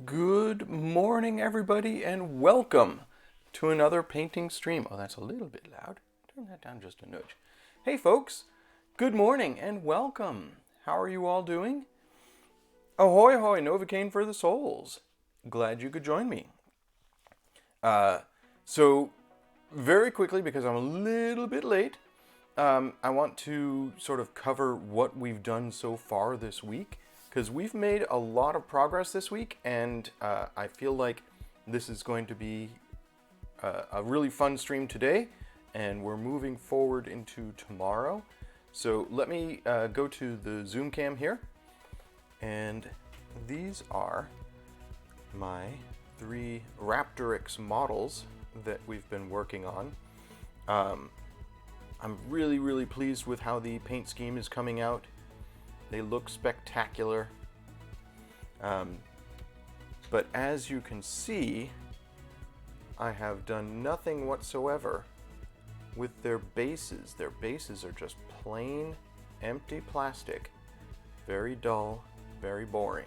Good morning, everybody, and welcome to another painting stream. Oh, that's a little bit loud. Turn that down just a nudge. Hey, folks. Good morning and welcome. How are you all doing? Ahoy, hoy, Novocaine for the souls. Glad you could join me. So, very quickly, because I'm a little bit late, I want to sort of cover what we've done so far this week, because we've made a lot of progress this week, and I feel like this is going to be a really fun stream today, and we're moving forward into tomorrow. So let me go to the Zoom cam here, and these are my 3 Raptoryx models that we've been working on. I'm really pleased with how the paint scheme is coming out. They look spectacular. But as you can see, I have done nothing whatsoever with their bases. Their bases are just plain, empty plastic. Very dull, very boring.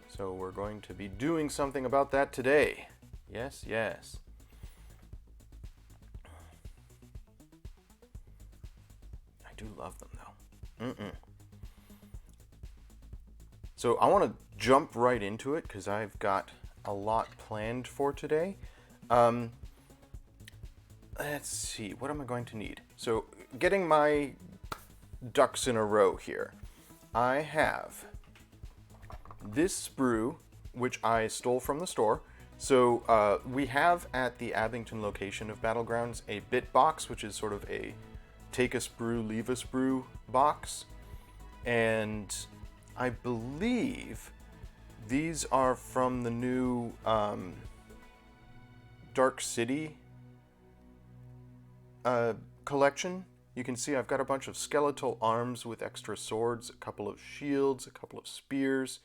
So we're going to be doing something about that today. Yes, yes. I do love them though. So I want to jump right into it because I've got a lot planned for today. Let's see, what am I going to need? So getting my ducks in a row here. I have this sprue, which I stole from the store. So we have at the Abington location of Battlegrounds a bit box, which is sort of a take a sprue, leave a sprue box. And I believe these are from the new Dark City collection. You can see I've got a bunch of skeletal arms with extra swords, a couple of shields, a couple of spears.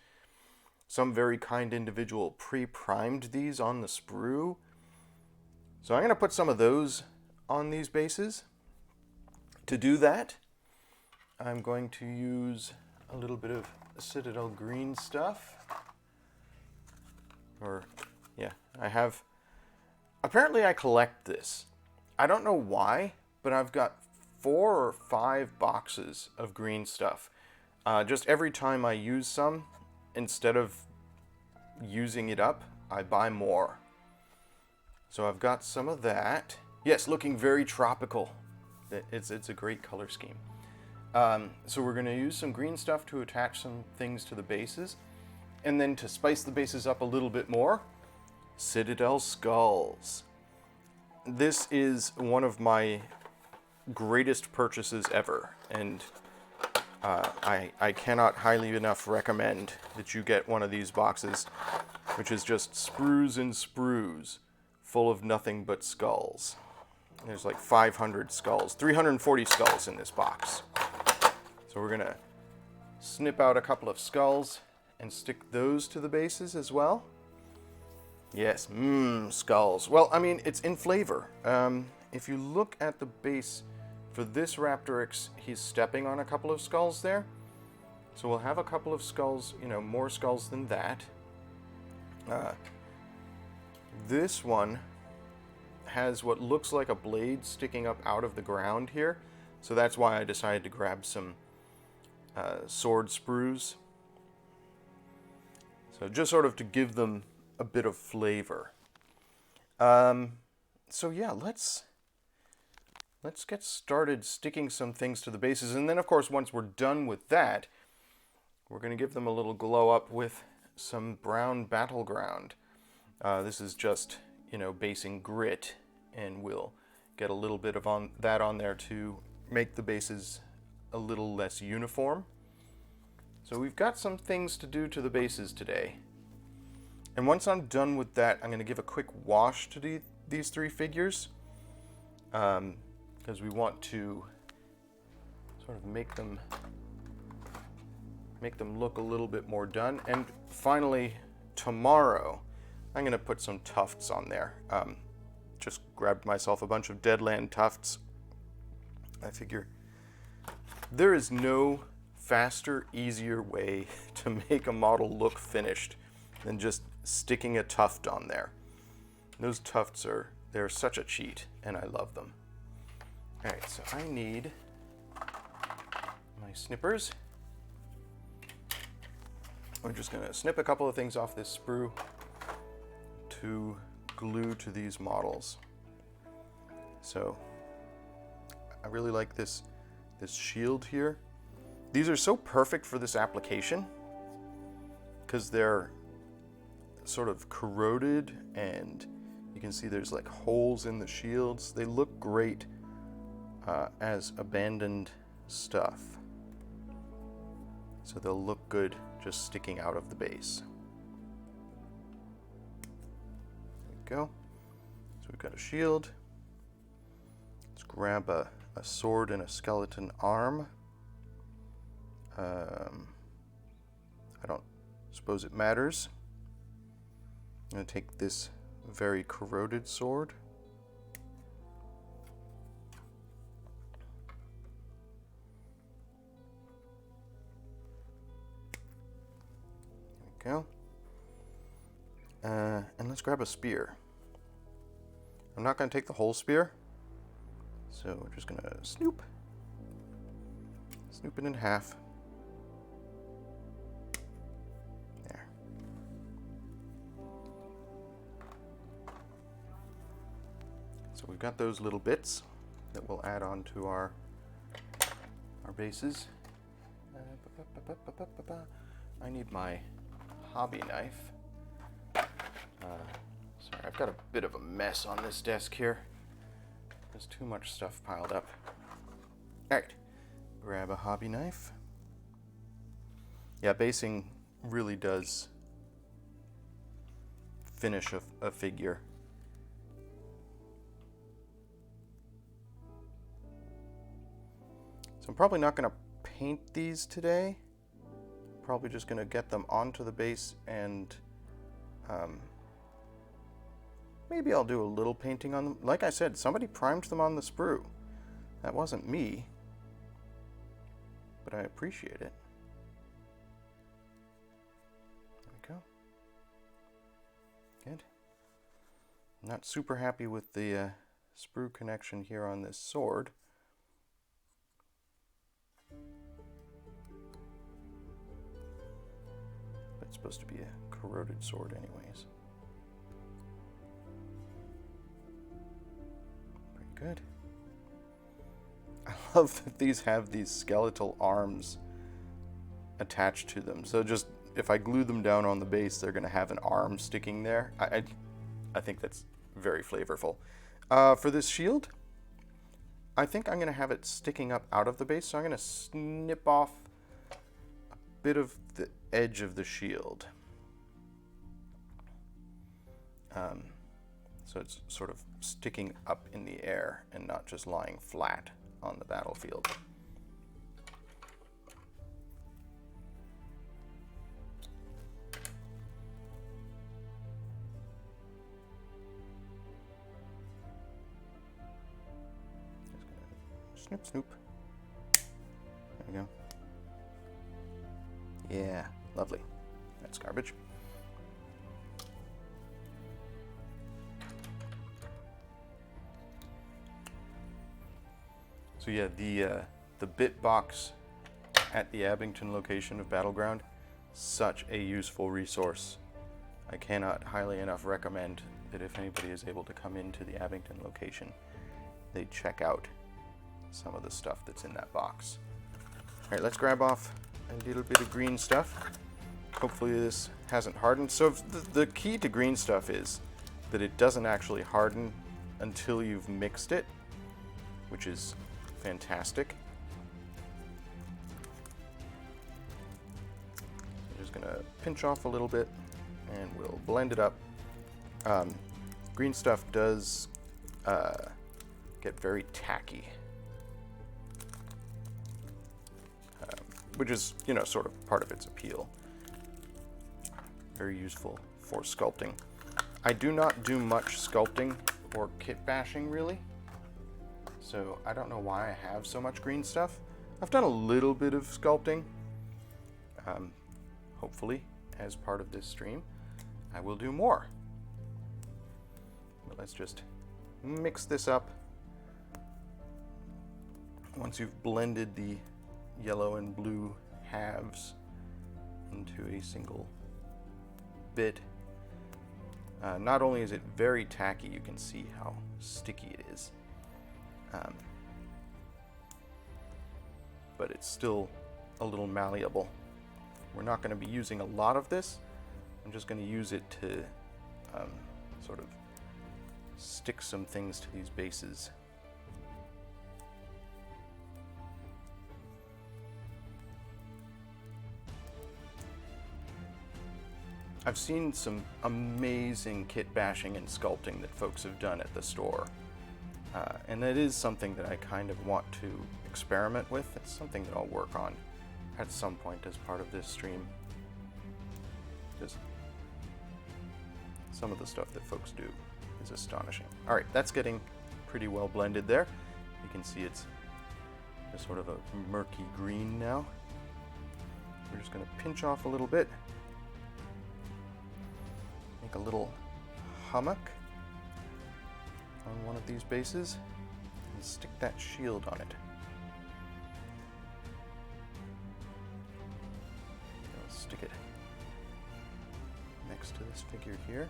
Some very kind individual pre-primed these on the sprue. So I'm going to put some of those on these bases. To do that, I'm going to use a little bit of Citadel green stuff. Apparently I collect this. I don't know why, but I've got 4 or 5 boxes of green stuff. Just every time I use some, instead of using it up, I buy more. So I've got some of that. Yes, looking very tropical. It's a great color scheme. So we're going to use some green stuff to attach some things to the bases. And then to spice the bases up a little bit more, Citadel skulls. This is one of my greatest purchases ever. And I cannot highly enough recommend that you get one of these boxes, which is just sprues and sprues full of nothing but skulls. There's like 500 skulls, 340 skulls in this box. So we're going to snip out a couple of skulls and stick those to the bases as well. Yes, skulls. Well, I mean, it's in flavor. If you look at the base for this Raptoryx, he's stepping on a couple of skulls there. So we'll have a couple of skulls, more skulls than that. This one has what looks like a blade sticking up out of the ground here. So that's why I decided to grab some sword sprues. So just sort of to give them a bit of flavor. So yeah, let's get started sticking some things to the bases. And then of course, once we're done with that, we're going to give them a little glow up with some brown Battleground. This is just, basing grit, and we'll get a little bit of that on there to make the bases a little less uniform. So we've got some things to do to the bases today. And once I'm done with that, I'm going to give a quick wash to these 3 figures. Because we want to sort of make them look a little bit more done. And finally, tomorrow, I'm going to put some tufts on there. Just grabbed myself a bunch of Deadland tufts. I figure there is no faster, easier way to make a model look finished than just sticking a tuft on there. Those tufts they're such a cheat, and I love them. All right, so I need my snippers. We're just gonna snip a couple of things off this sprue to glue to these models. So I really like this shield here. These are so perfect for this application because they're sort of corroded, and you can see there's like holes in the shields. They look great as abandoned stuff. So they'll look good just sticking out of the base. There we go. So we've got a shield. Let's grab a sword and a skeleton arm. I don't suppose it matters. I'm going to take this very corroded sword. There we go. And let's grab a spear. I'm not going to take the whole spear, so we're just going to snoop it in half. There. So we've got those little bits that we'll add on to our bases. I need my hobby knife. Sorry, I've got a bit of a mess on this desk here. There's too much stuff piled up. Alright, grab a hobby knife. Yeah, basing really does finish a figure. So I'm probably not going to paint these today. Probably just going to get them onto the base, and maybe I'll do a little painting on them. Like I said, somebody primed them on the sprue. That wasn't me, but I appreciate it. There we go. Good. I'm not super happy with the sprue connection here on this sword. But it's supposed to be a corroded sword anyways. Good. I love that these have these skeletal arms attached to them. So just if I glue them down on the base, they're going to have an arm sticking there. I think that's very flavorful. For this shield, I think I'm going to have it sticking up out of the base. So I'm going to snip off a bit of the edge of the shield. So it's sort of sticking up in the air and not just lying flat on the battlefield. Just gonna snip, snoop. There we go. Yeah, lovely. That's garbage. So yeah, the bit box at the Abington location of Battleground, such a useful resource. I cannot highly enough recommend that if anybody is able to come into the Abington location, they check out some of the stuff that's in that box. All right, let's grab off a little bit of green stuff. Hopefully this hasn't hardened. So the key to green stuff is that it doesn't actually harden until you've mixed it, which is fantastic. I'm just gonna pinch off a little bit and we'll blend it up. Green stuff does get very tacky, which is, you know, sort of part of its appeal. Very useful for sculpting. I do not do much sculpting or kit bashing really. So I don't know why I have so much green stuff. I've done a little bit of sculpting, hopefully, as part of this stream. I will do more. But let's just mix this up. Once you've blended the yellow and blue halves into a single bit, not only is it very tacky, you can see how sticky it is, but it's still a little malleable. We're not going to be using a lot of this. I'm just going to use it to sort of stick some things to these bases. I've seen some amazing kit bashing and sculpting that folks have done at the store. And that is something that I kind of want to experiment with. It's something that I'll work on at some point as part of this stream. Just some of the stuff that folks do is astonishing. All right, that's getting pretty well blended there. You can see it's just sort of a murky green now. We're just going to pinch off a little bit. Make a little hummock on one of these bases and stick that shield on it. I'll stick it next to this figure here.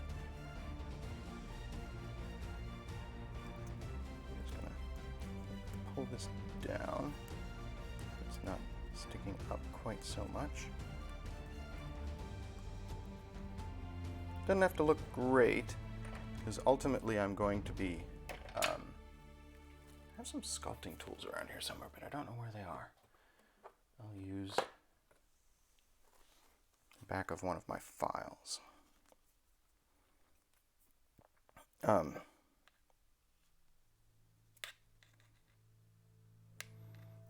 I'm just gonna pull this down. It's not sticking up quite so much. Doesn't have to look great, because ultimately I'm going to be, I have some sculpting tools around here somewhere, but I don't know where they are. I'll use the back of one of my files.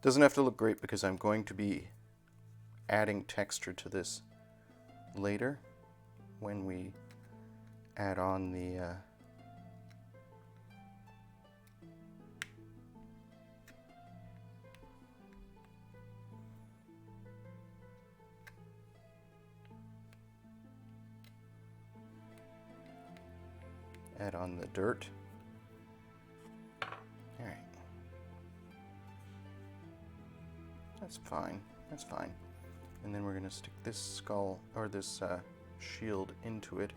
Doesn't have to look great because I'm going to be adding texture to this later when we add on the dirt. All right. That's fine. That's fine. And then we're going to stick this skull, or this shield, into it.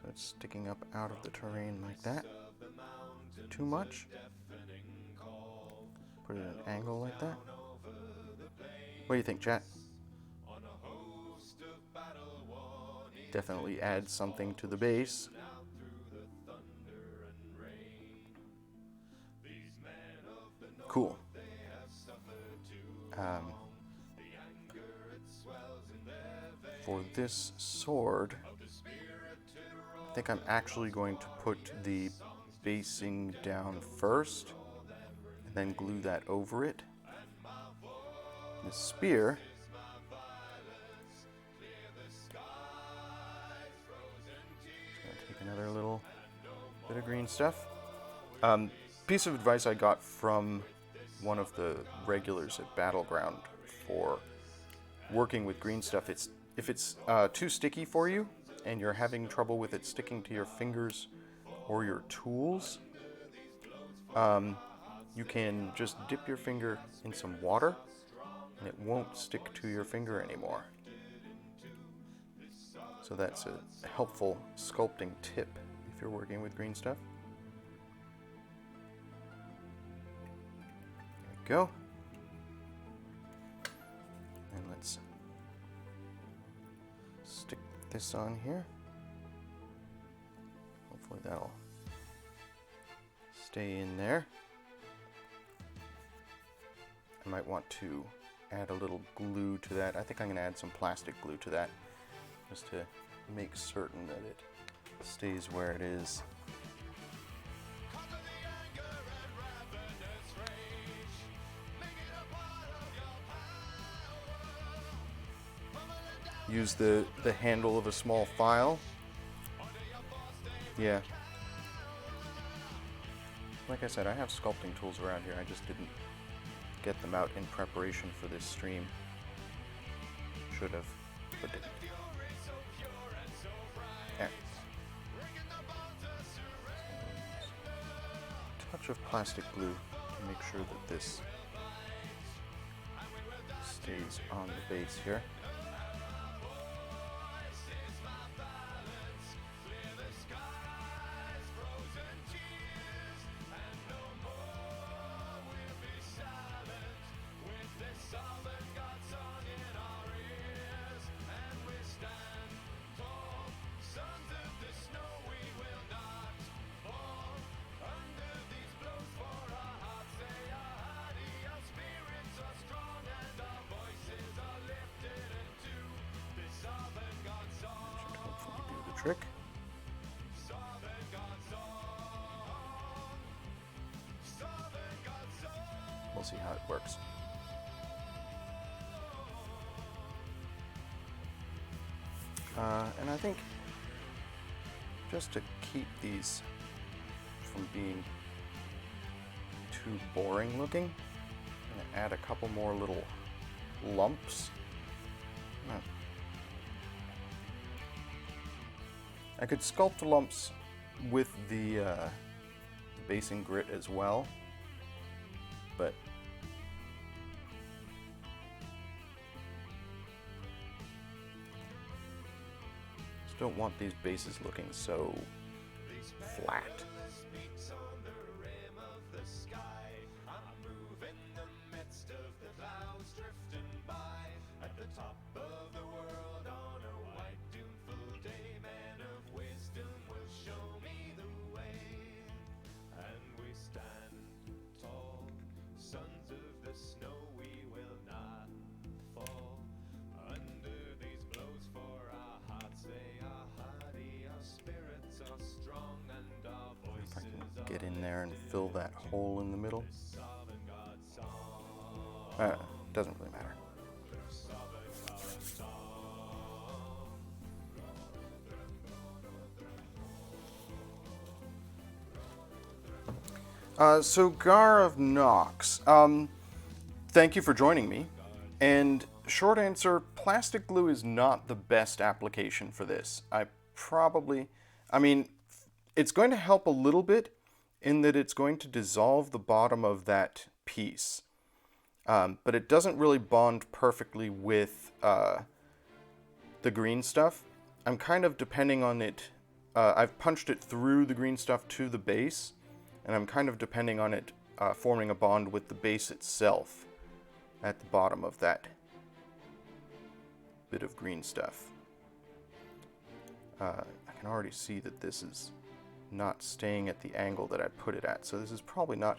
So it's sticking up out of the terrain like that. Too much? Put it at an angle like that. What do you think, chat? Definitely add something to the base. Cool. For this sword, I think I'm actually going to put the basing down first and then glue that over it. The spear, just gonna take another little bit of green stuff. Piece of advice I got from one of the regulars at Battleground for working with green stuff, if it's too sticky for you and you're having trouble with it sticking to your fingers or your tools, you can just dip your finger in some water and it won't stick to your finger anymore. So that's a helpful sculpting tip if you're working with green stuff. There we go. And let's stick this on here. Hopefully that'll stay in there. I might want to add a little glue to that. I think I'm going to add some plastic glue to that just to make certain that it stays where it is. Use the handle of a small file. Yeah. Like I said, I have sculpting tools around here. I just didn't get them out in preparation for this stream. Should have, but didn't. touch of plastic glue to make sure that this stays on the base here. Trick. We'll see how it works. And I think just to keep these from being too boring looking, I'm going to add a couple more little lumps. I could sculpt lumps with the basing grit as well, but just don't want these bases looking so flat. Get in there and fill that hole in the middle. Doesn't really matter. So Gar of Nox, thank you for joining me. And short answer, plastic glue is not the best application for this. I mean, it's going to help a little bit in that it's going to dissolve the bottom of that piece. But it doesn't really bond perfectly with the green stuff. I'm kind of depending on it. I've punched it through the green stuff to the base, and I'm kind of depending on it forming a bond with the base itself at the bottom of that bit of green stuff. I can already see that this is not staying at the angle that I put it at, so this is probably not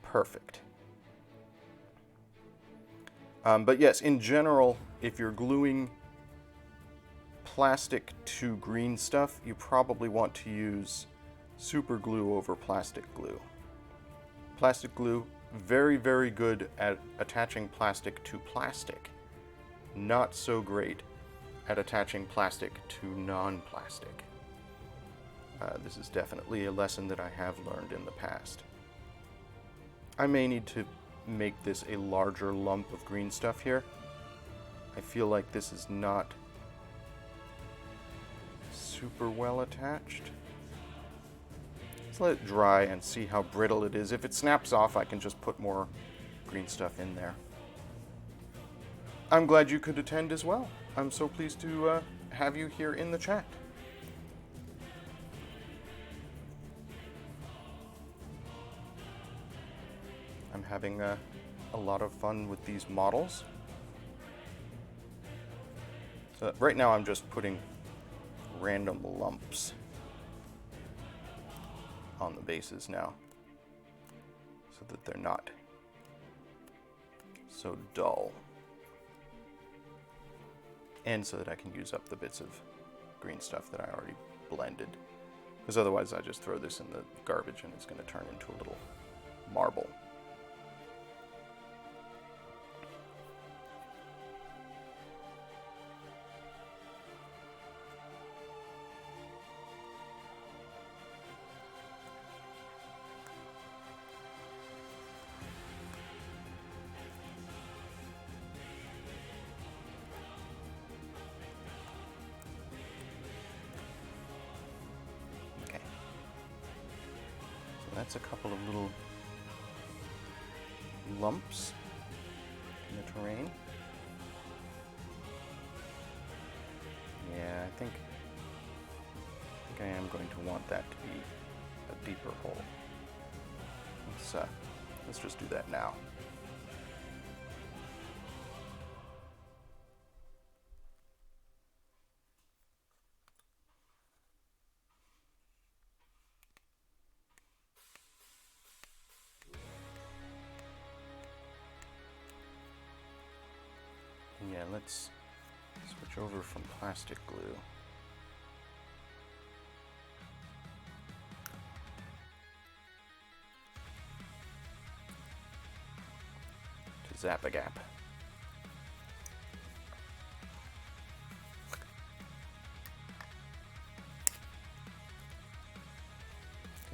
perfect. But yes, in general, if you're gluing plastic to green stuff, you probably want to use super glue over plastic glue. Plastic glue, very, very good at attaching plastic to plastic. Not so great at attaching plastic to non-plastic. This is definitely a lesson that I have learned in the past. I may need to make this a larger lump of green stuff here. I feel like this is not super well attached. Let's let it dry and see how brittle it is. If it snaps off, I can just put more green stuff in there. I'm glad you could attend as well. I'm so pleased to have you here in the chat. I'm having a lot of fun with these models. So right now I'm just putting random lumps on the bases now, so that they're not so dull. And so that I can use up the bits of green stuff that I already blended. Because otherwise I just throw this in the garbage and it's going to turn into a little marble. That's a couple of little lumps in the terrain. Yeah, I think I am going to want that to be a deeper hole. Let's just do that now. Yeah, let's switch over from plastic glue. To Zap-A-Gap.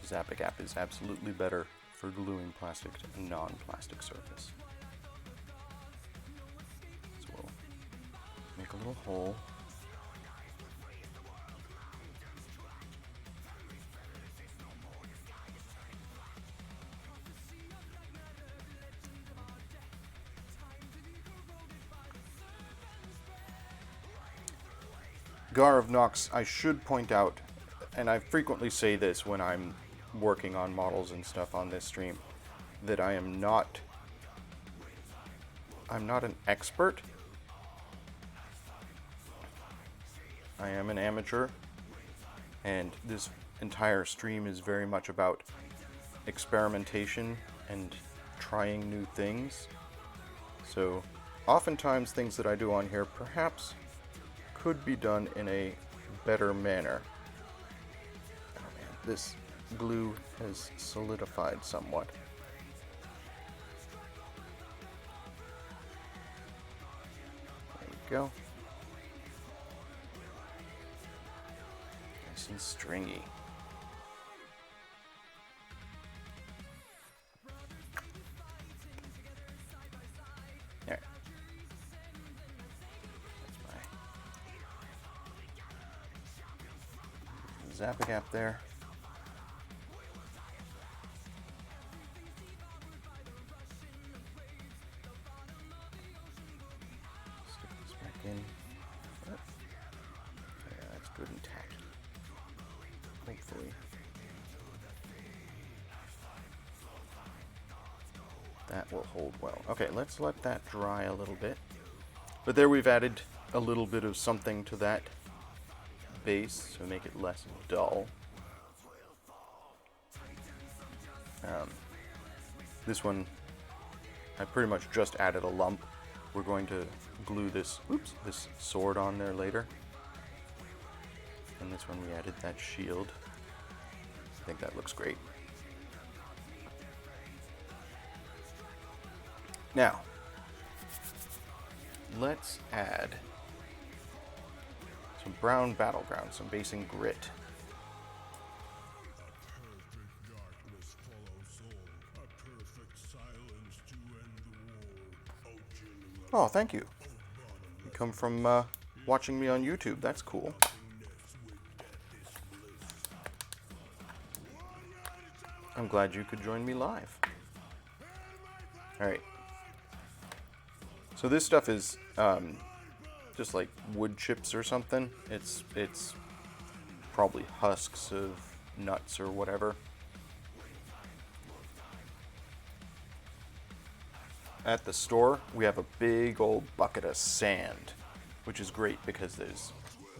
Zap-A-Gap is absolutely better for gluing plastic to a non-plastic surface. So we'll make a little hole. Gar of Nox, I should point out, and I frequently say this when I'm working on models and stuff on this stream, that I'm not an expert. I am an amateur, and this entire stream is very much about experimentation and trying new things. So oftentimes things that I do on here perhaps could be done in a better manner. Oh man, this glue has solidified somewhat. There we go. Nice and stringy. There. That's my Zap-A-Gap there. Stick this back in. Yeah, that's good and tacky. Hopefully. That will hold well. Okay, let's let that dry a little bit. But there we've added a little bit of something to that base to make it less dull. This one, I pretty much just added a lump. We're going to glue this sword on there later. And this one we added that shield. I think that looks great. Now, let's add some brown battleground, some basing grit. Oh, thank you. You come from watching me on YouTube. That's cool. I'm glad you could join me live. Alright. So this stuff is just like wood chips or something. It's probably husks of nuts or whatever. At the store, we have a big old bucket of sand, which is great because there's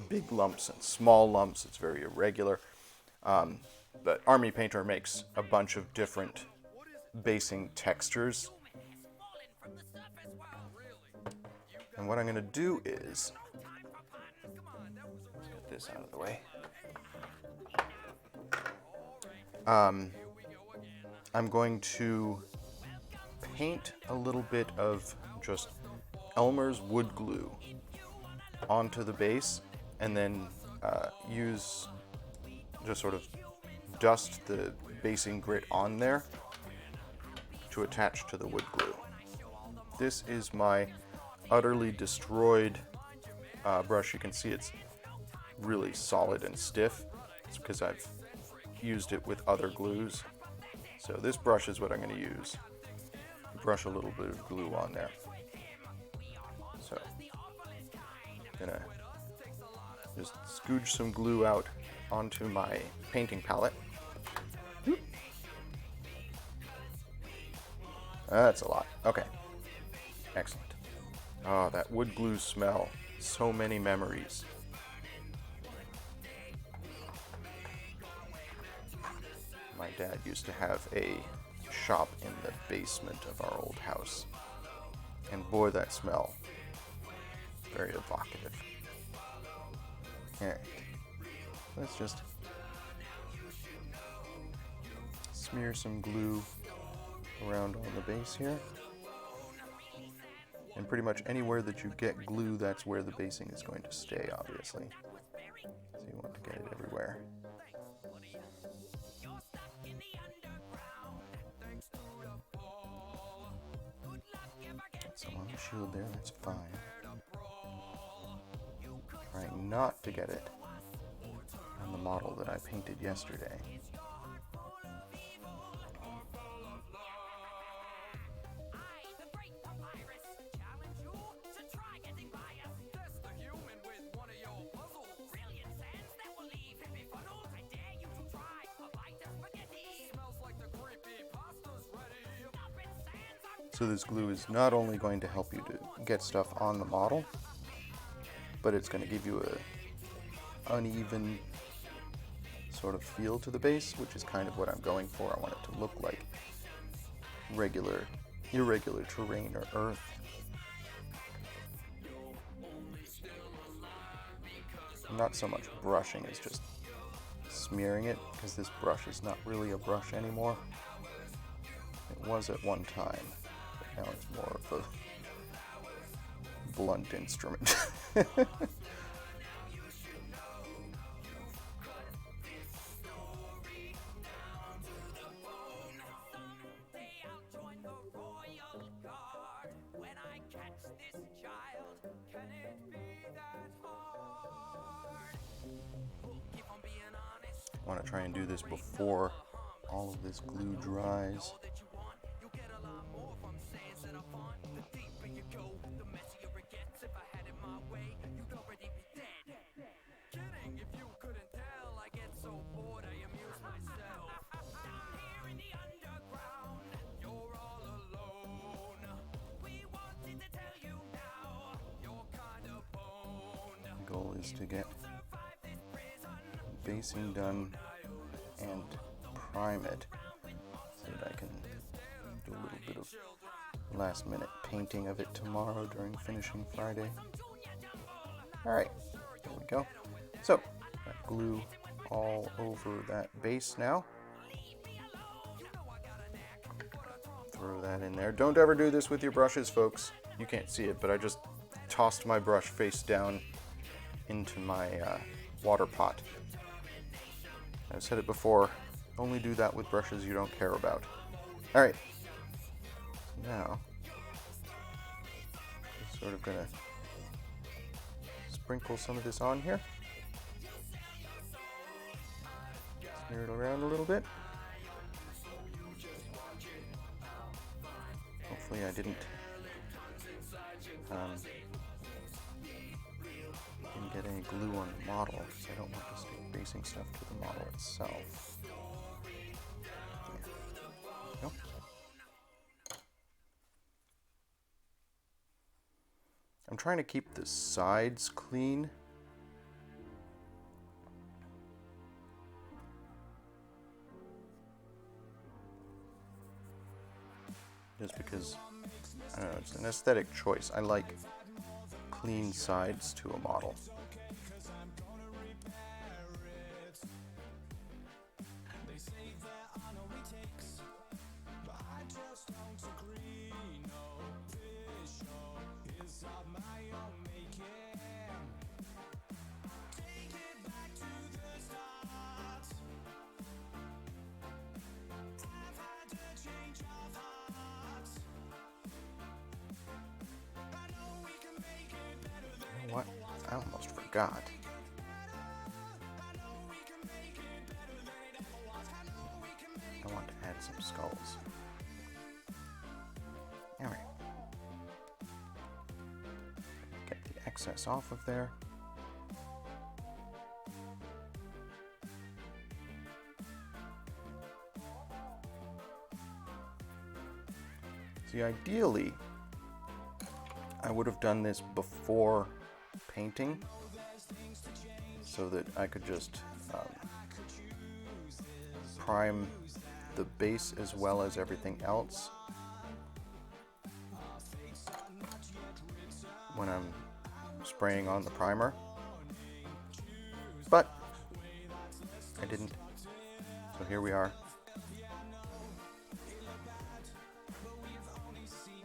big lumps and small lumps. It's very irregular. But Army Painter makes a bunch of different basing textures. And what I'm going to do is, let's get this out of the way. I'm going to paint a little bit of just Elmer's wood glue onto the base, and then just sort of dust the basing grit on there to attach to the wood glue. This is my utterly destroyed brush. You can see it's really solid and stiff. It's because I've used it with other glues. So this brush is what I'm going to use. Brush a little bit of glue on there. So I'm going to just scooge some glue out onto my painting palette. That's a lot. Okay. Excellent. Oh, that wood glue smell. So many memories. My dad used to have a shop in the basement of our old house. And boy, that smell. Very evocative. Alright. Let's just smear some glue around on the base here. And pretty much anywhere that you get glue, that's where the basing is going to stay, obviously. So you want to get it everywhere. Some on the shield there, that's fine. Trying not to get it on the model that I painted yesterday. So this glue is not only going to help you to get stuff on the model, but it's going to give you a uneven sort of feel to the base, which is kind of what I'm going for. I want it to look like irregular terrain or earth. Not so much brushing as just smearing it, because this brush is not really a brush anymore. It was at one time. Now it's more of a blunt instrument. I want to try and do this before all of this glue dries. The goal is to get basing done and prime it so that I can do a little bit of last minute painting of it tomorrow during finishing Friday. Alright, there we go. So, got glue all over that base now. Throw that in there. Don't ever do this with your brushes, folks. You can't see it, but I just tossed my brush face down into my water pot. I've said it before, only do that with brushes you don't care about. Alright, now, I'm sort of going to sprinkle some of this on here. Smear it around a little bit. Hopefully I didn't get any glue on the model, because I don't want to stick basing stuff to the model itself. There we go. I'm trying to keep the sides clean. Just because, I don't know, it's an aesthetic choice. I like clean sides to a model. What? I almost forgot. I want to add some skulls. Alright. Get the excess off of there. See, ideally, I would have done this before painting so that I could just prime the base as well as everything else when I'm spraying on the primer, but I didn't, so here we are.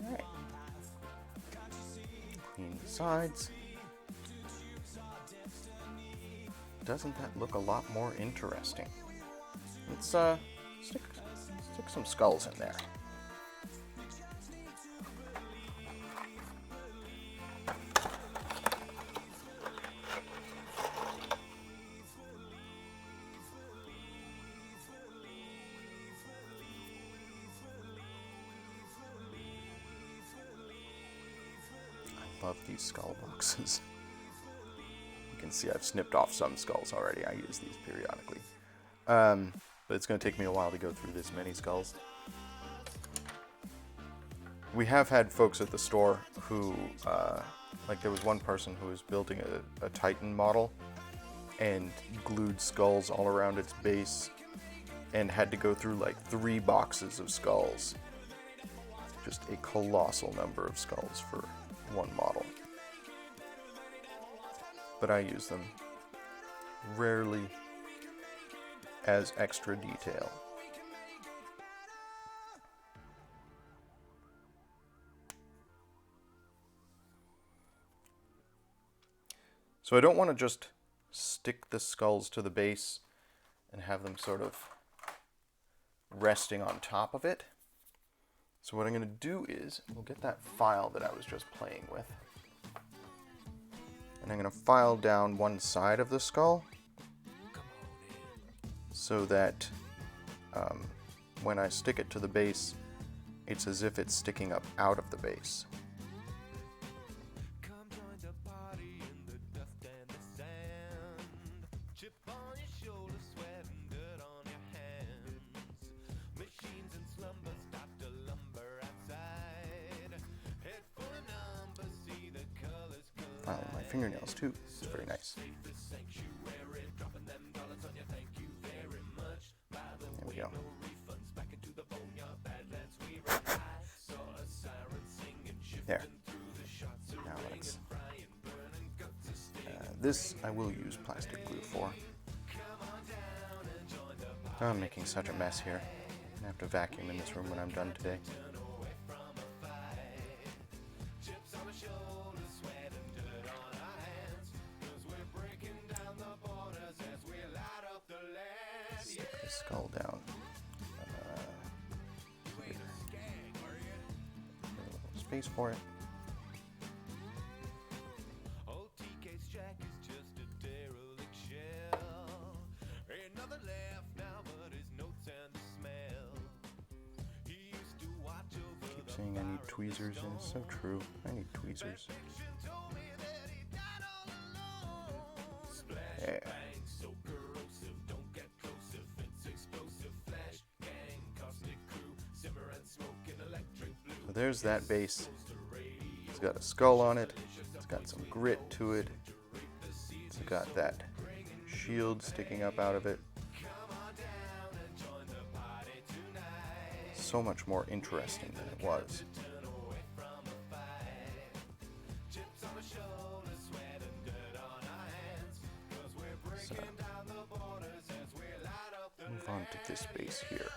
Alright. Clean the sides. Doesn't that look a lot more interesting? Let's stick some skulls in there. I love these skull boxes. You can see I've snipped off some skulls already. I use these periodically. But it's going to take me a while to go through this many skulls. We have had folks at the store who, like there was one person who was building a Titan model and glued skulls all around its base and had to go through like 3 boxes of skulls. Just a colossal number of skulls for one model. But I use them rarely as extra detail. So I don't want to just stick the skulls to the base and have them sort of resting on top of it. So what I'm going to do is, we'll get that file that I was just playing with. And I'm going to file down one side of the skull so that when I stick it to the base, it's as if it's sticking up out of the base. My fingernails too. It's very nice. There we go. There. Now let's. This I will use plastic glue for. Oh, I'm making such a mess here. I'm gonna have to vacuum in this room when I'm done today. Stick the skull down. Here. A little space for it. Keep saying I need tweezers, and it's so true. I need tweezers. Yeah. So there's that base. It's got a skull on it. It's got some grit to it. It's got that shield sticking up out of it. So much more interesting than it was. So, move on to this base here.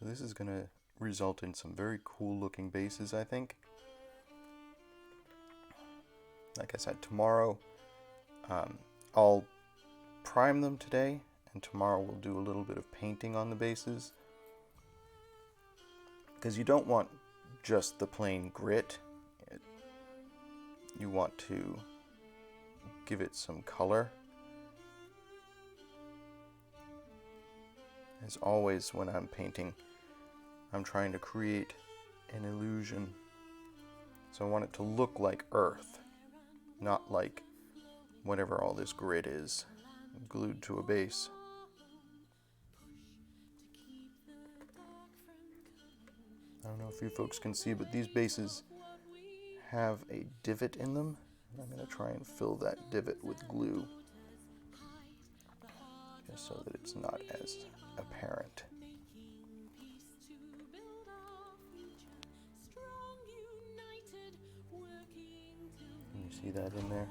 So this is going to result in some very cool looking bases, I think. Like I said, tomorrow I'll prime them today, and tomorrow we'll do a little bit of painting on the bases. Because you don't want just the plain grit. You want to give it some color. As always, when I'm painting, I'm trying to create an illusion. So I want it to look like earth, not like whatever all this grit is glued to a base. I don't know if you folks can see, but these bases have a divot in them. And I'm going to try and fill that divot with glue, just so that it's not as apparent. Can you see that in there?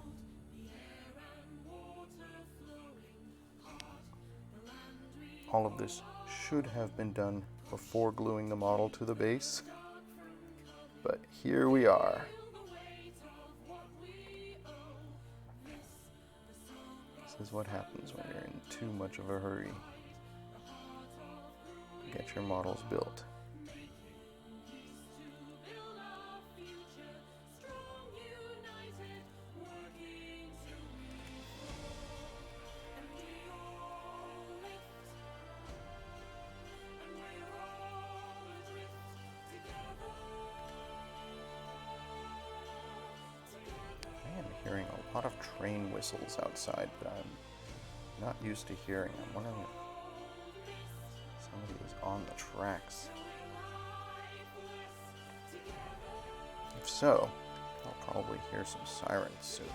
All of this should have been done before gluing the model to the base, but here we are. This is what happens when you're in too much of a hurry to get your models built. Hearing a lot of train whistles outside, but I'm not used to hearing. I'm wondering if somebody was on the tracks. If so, I'll probably hear some sirens soon.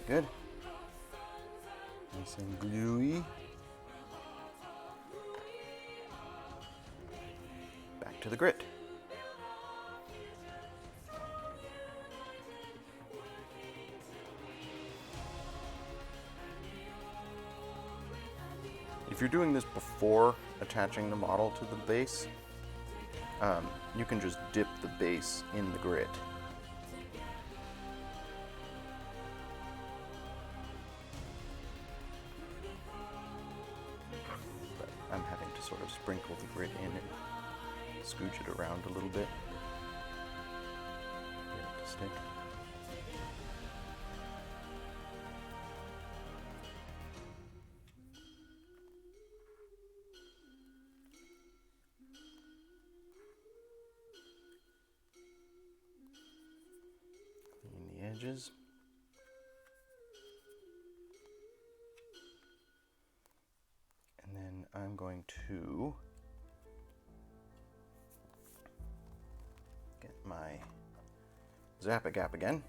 Good. Nice and gluey. Back to the grit. If you're doing this before attaching the model to the base, you can just dip the base in the grit. I'm having to sort of sprinkle the grit in and scooch it around a little bit. Get it to stick. Clean the edges. And then I'm going to get my Zap-A-Gap again.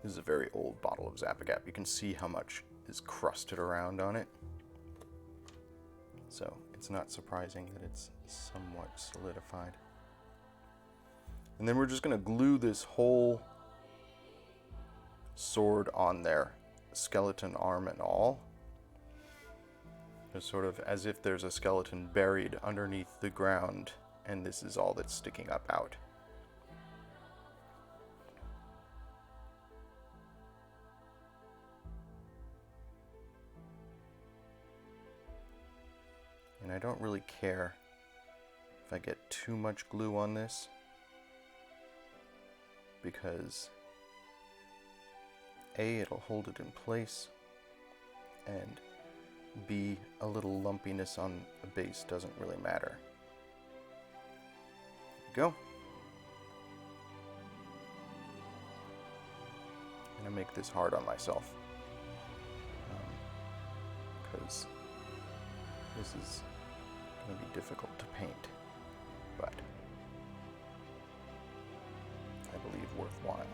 This is a very old bottle of Zap-A-Gap. You can see how much is crusted around on it. So it's not surprising that it's somewhat solidified. And then we're just going to glue this whole sword on there, skeleton arm and all. It's sort of as if there's a skeleton buried underneath the ground, and this is all that's sticking up out. And I don't really care if I get too much glue on this, because A, it'll hold it in place, and B, a little lumpiness on the base doesn't really matter. There we go. I'm gonna make this hard on myself, because this is gonna be difficult to paint, but I believe worthwhile.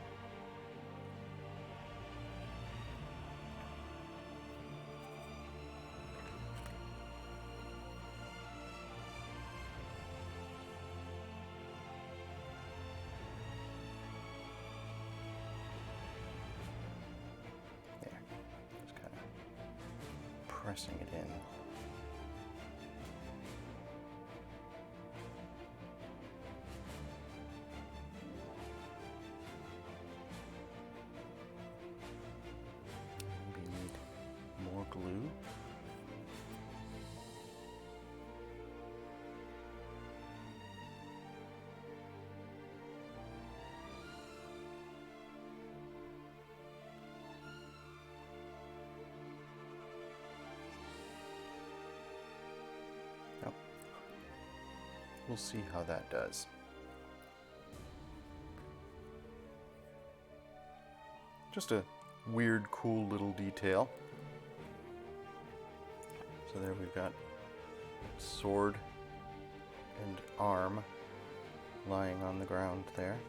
pressing it in. Maybe need more glue. We'll see how that does. Just a weird, cool little detail. So there we've got sword and arm lying on the ground there.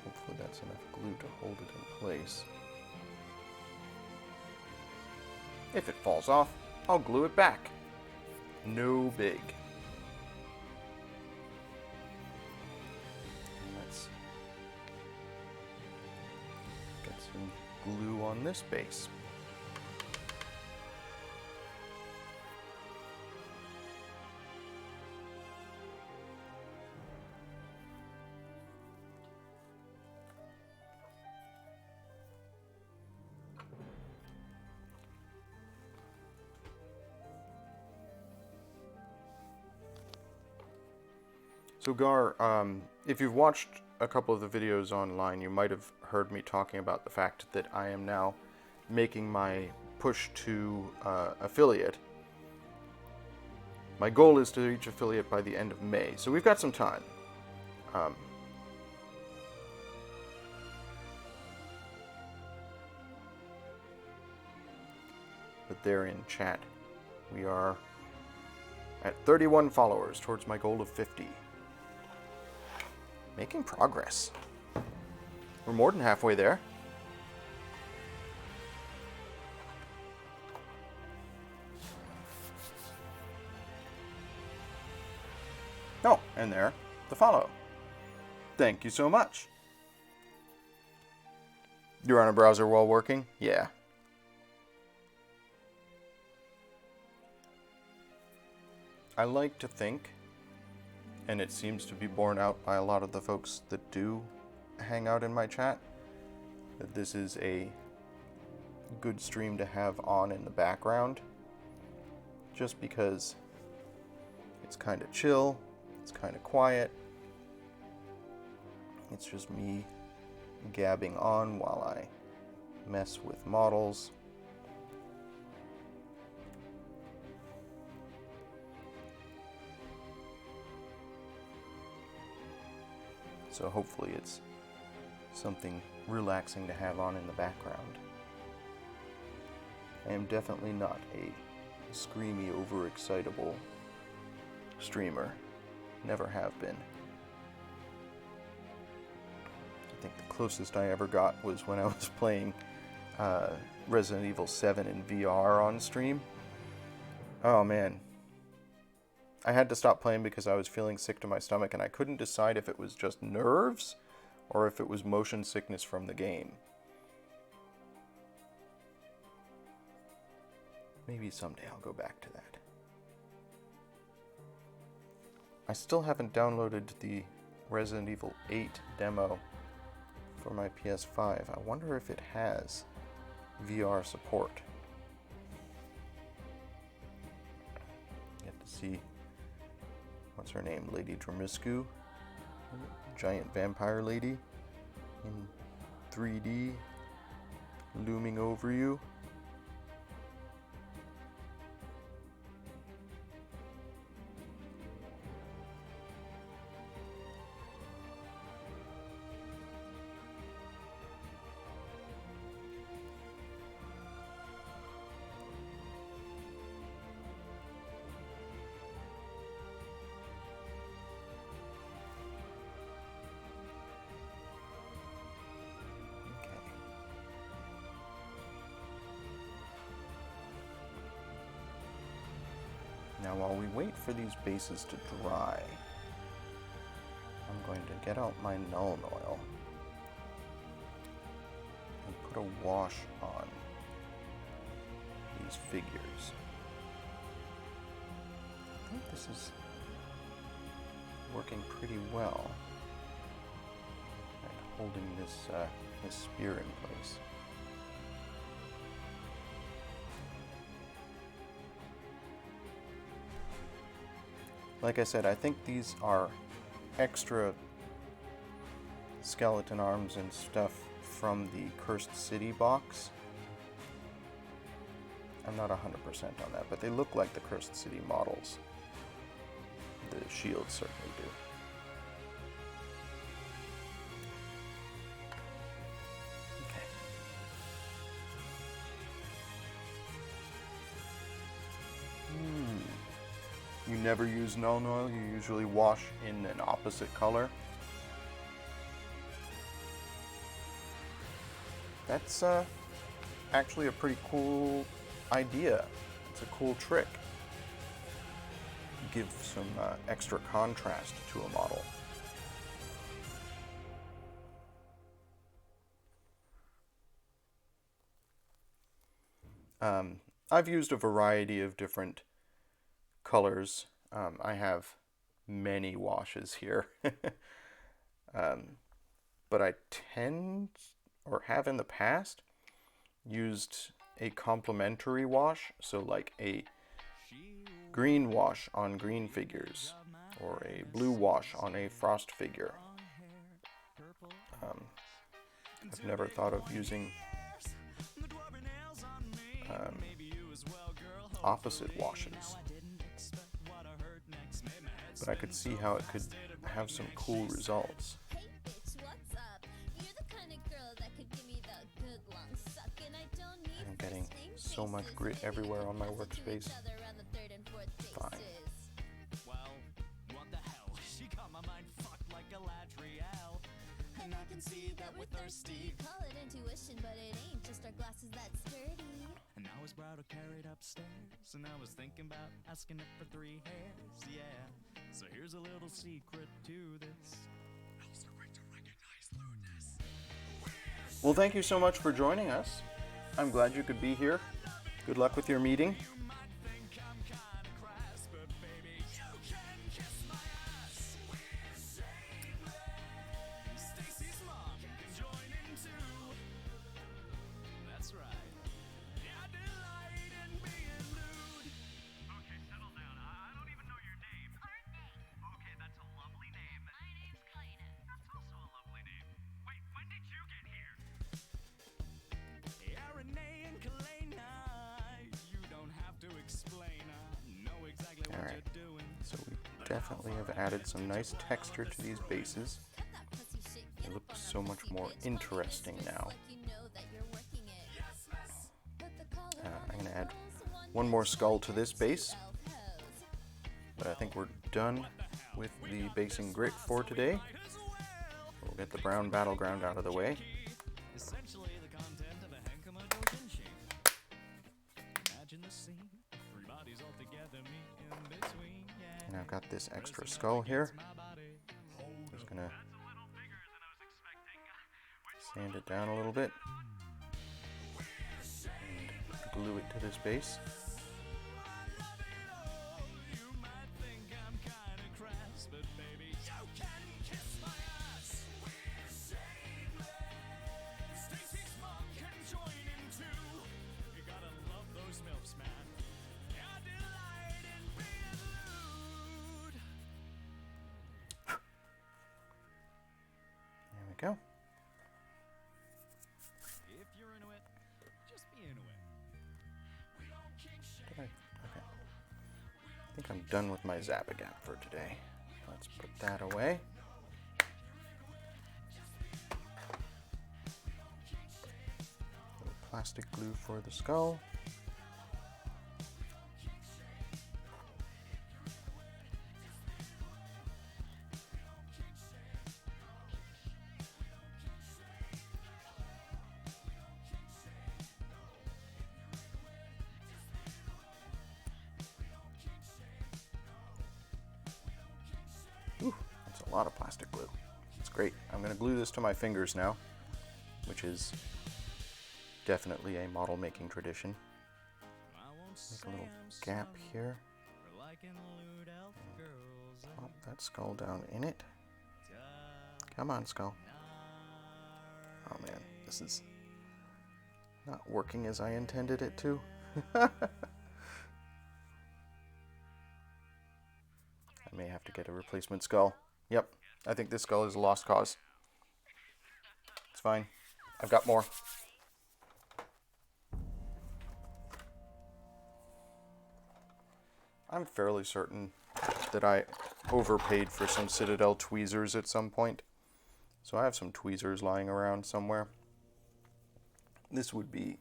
Hopefully that's enough glue to hold it in place. If it falls off, I'll glue it back. No big. And let's get some glue on this base. So Gar, if you've watched a couple of the videos online, you might have heard me talking about the fact that I am now making my push to affiliate. My goal is to reach affiliate by the end of May, so we've got some time. But there in chat, we are at 31 followers towards my goal of 50. Making progress. We're more than halfway there. Oh, and there, the follow. Thank you so much. You're on a browser while working? Yeah. I like to think, and it seems to be borne out by a lot of the folks that do hang out in my chat, that this is a good stream to have on in the background, just because it's kind of chill, it's kind of quiet, it's just me gabbing on while I mess with models. So hopefully it's something relaxing to have on in the background. I am definitely not a screamy, overexcitable streamer. Never have been. I think the closest I ever got was when I was playing Resident Evil 7 in VR on stream. Oh man. I had to stop playing because I was feeling sick to my stomach, and I couldn't decide if it was just nerves or if it was motion sickness from the game. Maybe someday I'll go back to that. I still haven't downloaded the Resident Evil 8 demo for my PS5. I wonder if it has VR support. Get to see, what's her name? Lady Dromiscu? Giant vampire lady in 3D looming over you. Now, while we wait for these bases to dry, I'm going to get out my Nuln Oil. put a wash on these figures. I think this is working pretty well. And holding this spear in place. Like I said, I think these are extra skeleton arms and stuff from the Cursed City box. I'm not 100% on that, but they look like the Cursed City models. The shields certainly do. Okay. You never use Null Oil, you usually wash in an opposite color. That's actually a pretty cool idea. It's a cool trick. Give some extra contrast to a model. I've used a variety of different colors. I have many washes here. But I tend, or have in the past, used a complementary wash, so like a green wash on green figures, or a blue wash on a frost figure. I've never thought of using opposite washes, but I could see how it could have some cool results. I'm getting so much grit everywhere on my workspace. Fine. And I can see that we're thirsty. Call it intuition, but it ain't just our glasses that sturdy. And I was brought or carried upstairs, and I was thinking about asking it for 3 hairs, yeah. So here's a little secret to this. Well, thank you so much for joining us. I'm glad you could be here. Good luck with your meeting. Alright, so we definitely have added some nice texture to these bases. They look so much more interesting now. I'm going to add one more skull to this base, but I think we're done with the basing grit for today. We'll get the brown battleground out of the way. And I've got this extra skull here. Just gonna sand it down a little bit and glue it to this base. Go. Okay. I think I'm done with my Zabagap for today. Let's put that away. A little plastic glue for the skull. Ooh, that's a lot of plastic glue. It's great. I'm going to glue this to my fingers now, which is definitely a model making tradition. Make a little gap here. Pop that skull down in it. Come on, skull. Oh man, this is not working as I intended it to. I may have to get a replacement skull. Yep, I think this skull is a lost cause. It's fine. I've got more. I'm fairly certain that I overpaid for some Citadel tweezers at some point. So I have some tweezers lying around somewhere. This would be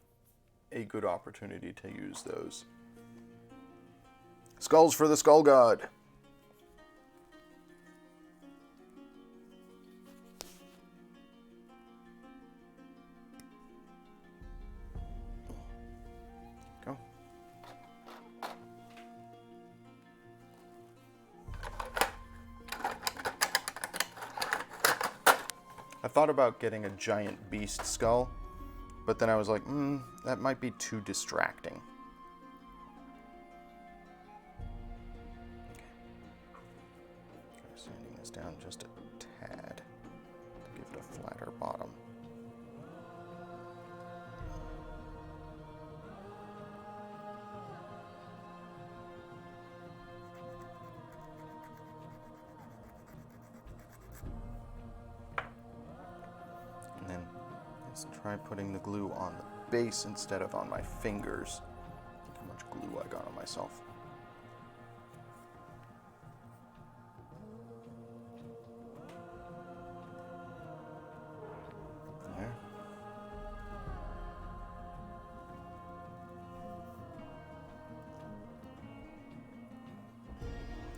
a good opportunity to use those. Skulls for the Skull God! Go. I thought about getting a giant beast skull, but then I was like, that might be too distracting. Okay. Try sanding this down just a tad to give it a flatter bottom. Let's try putting the glue on the base instead of on my fingers. Look how much glue I got on myself. There.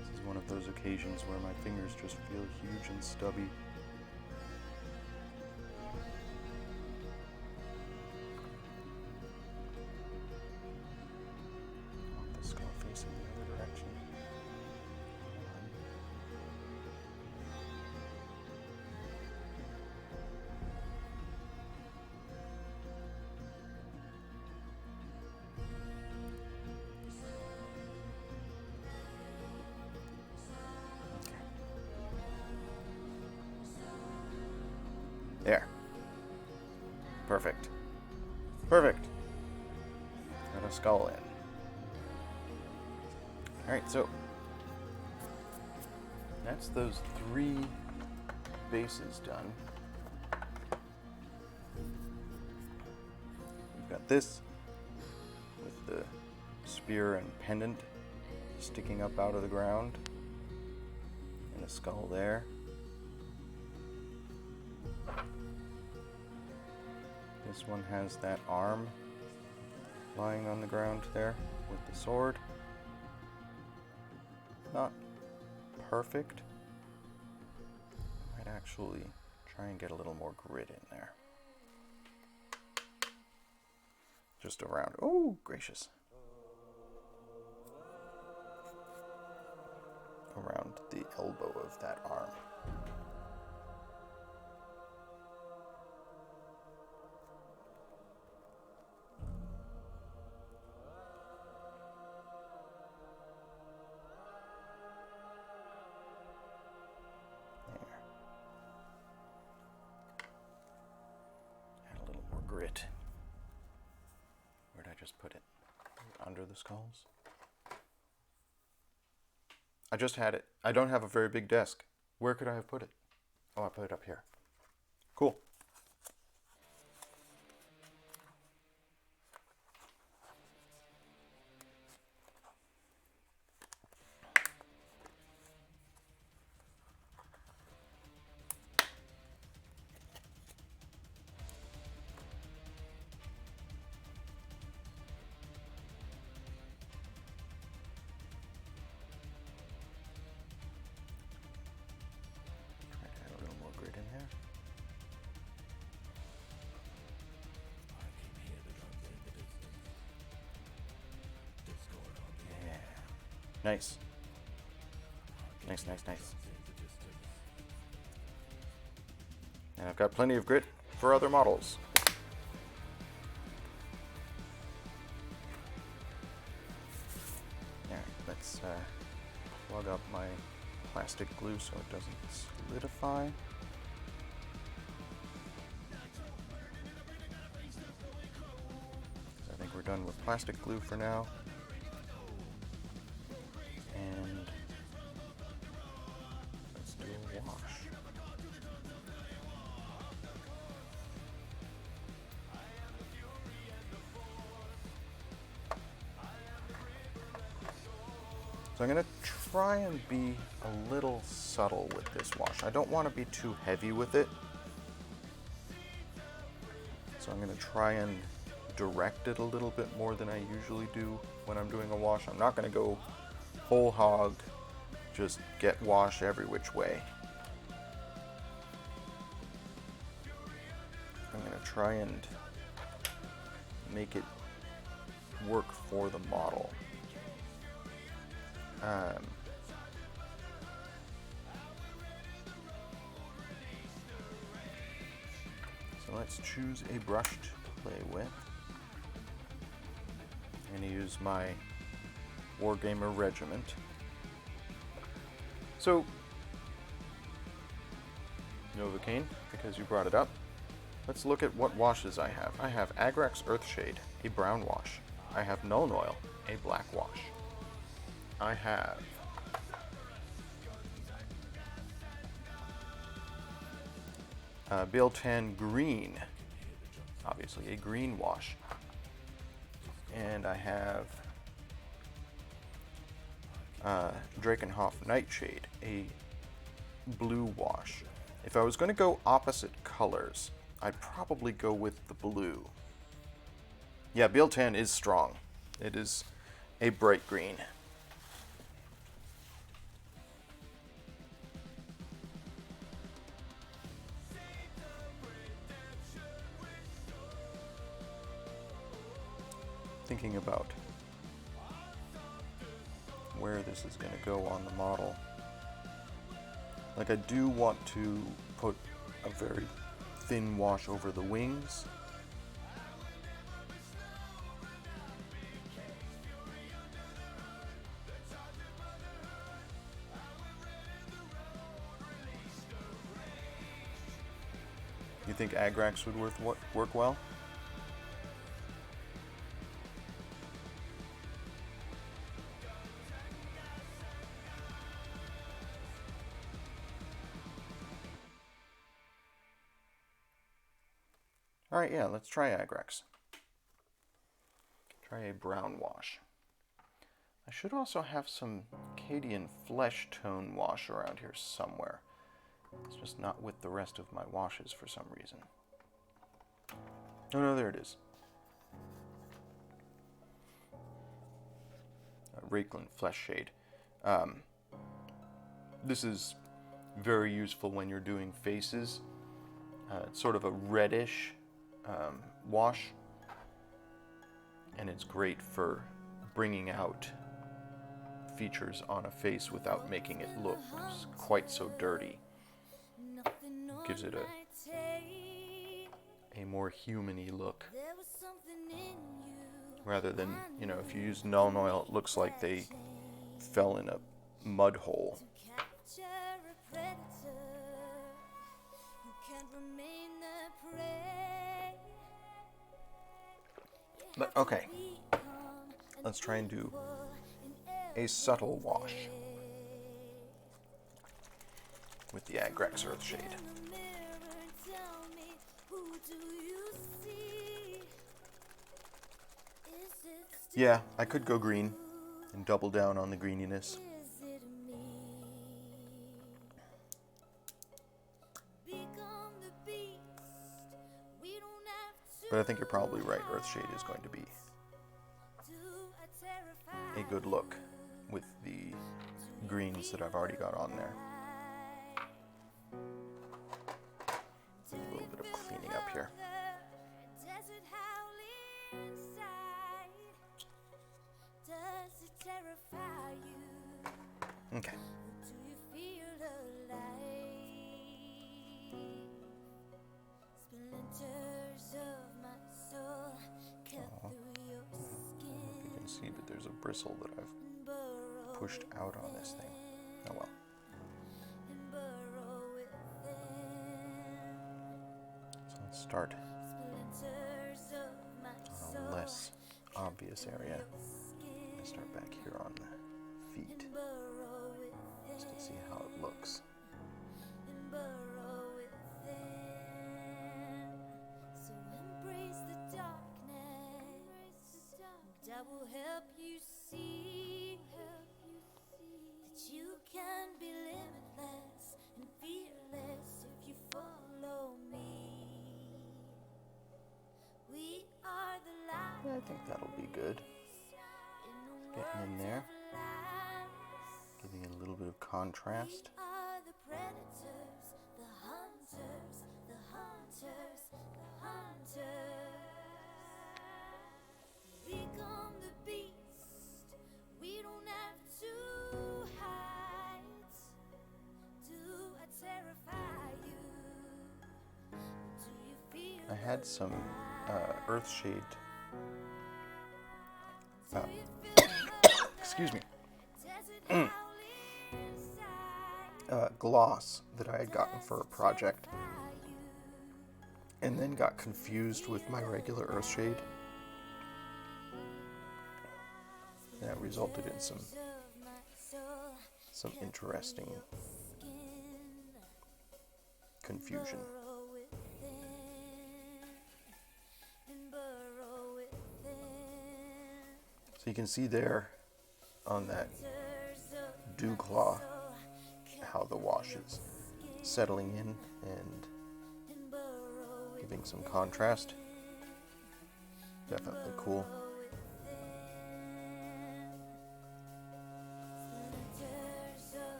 This is one of those occasions where my fingers just feel huge and stubby. There. Perfect. Perfect. Got a skull in. Alright, so that's those 3 bases done. We've got this with the spear and pendant sticking up out of the ground, and a skull there. This one has that arm lying on the ground there with the sword. Not perfect. Might actually try and get a little more grit in there. Just around. Oh, gracious. Around the elbow of that arm. Grit. Where'd I just put it? Under the skulls? I just had it. I don't have a very big desk. Where could I have put it? Oh, I put it up here. Cool. Nice. Nice, nice, nice. And I've got plenty of grit for other models. plug up my plastic glue so it doesn't solidify. I think we're done with plastic glue for now. And let's do a wash. So I'm going to try and be a little subtle with this wash. I don't want to be too heavy with it. So I'm going to try and direct it a little bit more than I usually do when I'm doing a wash. I'm not going to go whole hog, just get wash every which way. I'm going to try and make it work for the model. So let's choose a brush to play with. I'm going to use my Wargamer Regiment. So, Novocaine, because you brought it up, let's look at what washes I have. I have Agrax Earthshade, a brown wash. I have Nuln Oil, a black wash. I have Biltan Green, obviously a green wash. And I have Drakenhof Nightshade, a blue wash. If I was going to go opposite colors, I'd probably go with the blue. Yeah, Biltan is strong. It is a bright green. Thinking about where this is going to go on the model. Like, I do want to put a very thin wash over the wings. You think Agrax would work well? Alright, yeah, let's try Agrax. Try a brown wash. I should also have some Cadian flesh tone wash around here somewhere. It's just not with the rest of my washes for some reason. Oh no, there it is. Rakeland Flesh Shade. This is very useful when you're doing faces. It's sort of a reddish wash, and it's great for bringing out features on a face without making it look quite so dirty. Gives it a more human-y look, rather than, you know, if you use Nuln Oil, it looks like they fell in a mud hole. But okay, let's try and do a subtle wash with the Agrax Earthshade. Yeah, I could go green and double down on the greeniness. But I think you're probably right. Earthshade is going to be a good look with the greens that I've already got on there. A little bit of cleaning up here. Okay. You can see that there's a bristle that I've pushed out on this thing. Oh well. So let's start on a less obvious area. I'm going to start back here on the feet, just to see how it looks. That will help you see that you can be limitless and fearless if you follow me. We are the light. Yeah, I think that'll be good. Getting in there, giving it a little bit of contrast. We are the predators, the hunters, the hunters, the hunters. Become the beast. We don't have to hide. Do I terrify you? Do you feel I had some Earthshade excuse me, gloss that I had gotten for a project, and then got confused with my regular Earthshade. That resulted in some interesting confusion. So you can see there on that dew claw how the wash is settling in and giving some contrast. Definitely cool.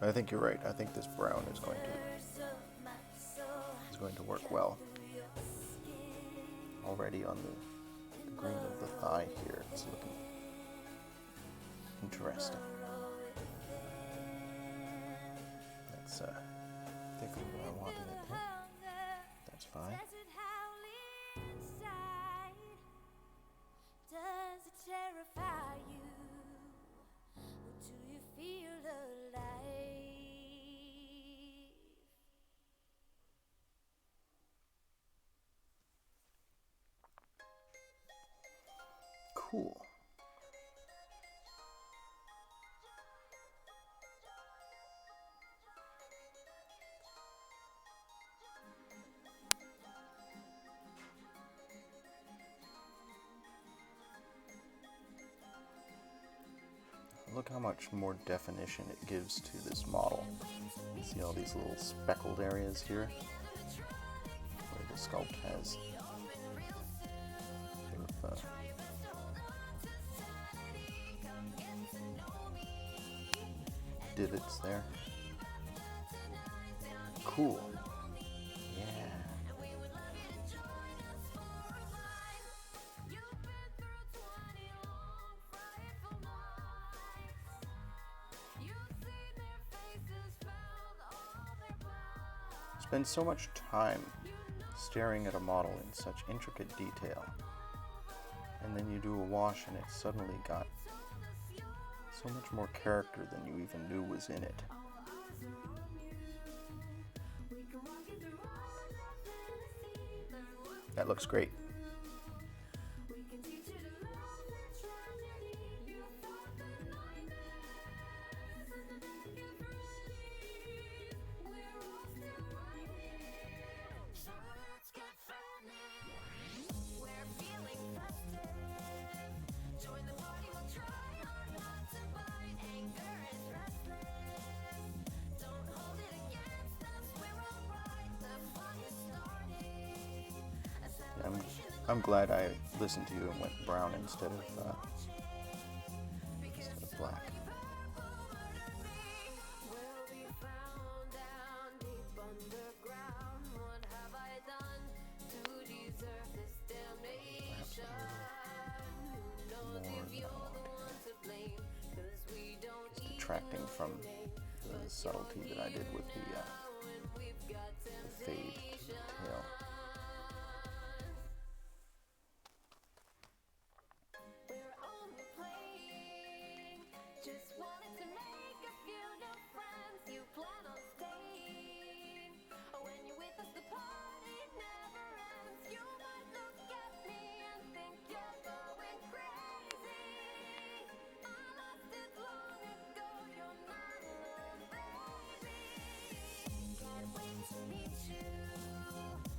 I think you're right. I think this brown is going to work well. Already on the green of the thigh here, it's looking interesting. That's thicker than I wanted it there. That's fine. Does it terrify you? Or do you feel alive? Cool. Look how much more definition it gives to this model. You see all these little speckled areas here where the sculpt has sort of, divots there. Cool. Yeah. Spend so much time staring at a model in such intricate detail, and then you do a wash and it's suddenly got so much more character than you even knew was in it. That looks great. I'm glad I listened to you and went brown instead of black. Just detracting from the subtlety that I did with the the fade to the tail. We're only playing. Just wanted to make a few new friends. You plan on staying. When you're with us, the party never ends. You might look at me and think you're going crazy. I lost it long ago. You're not alone, baby. Can't wait to meet you.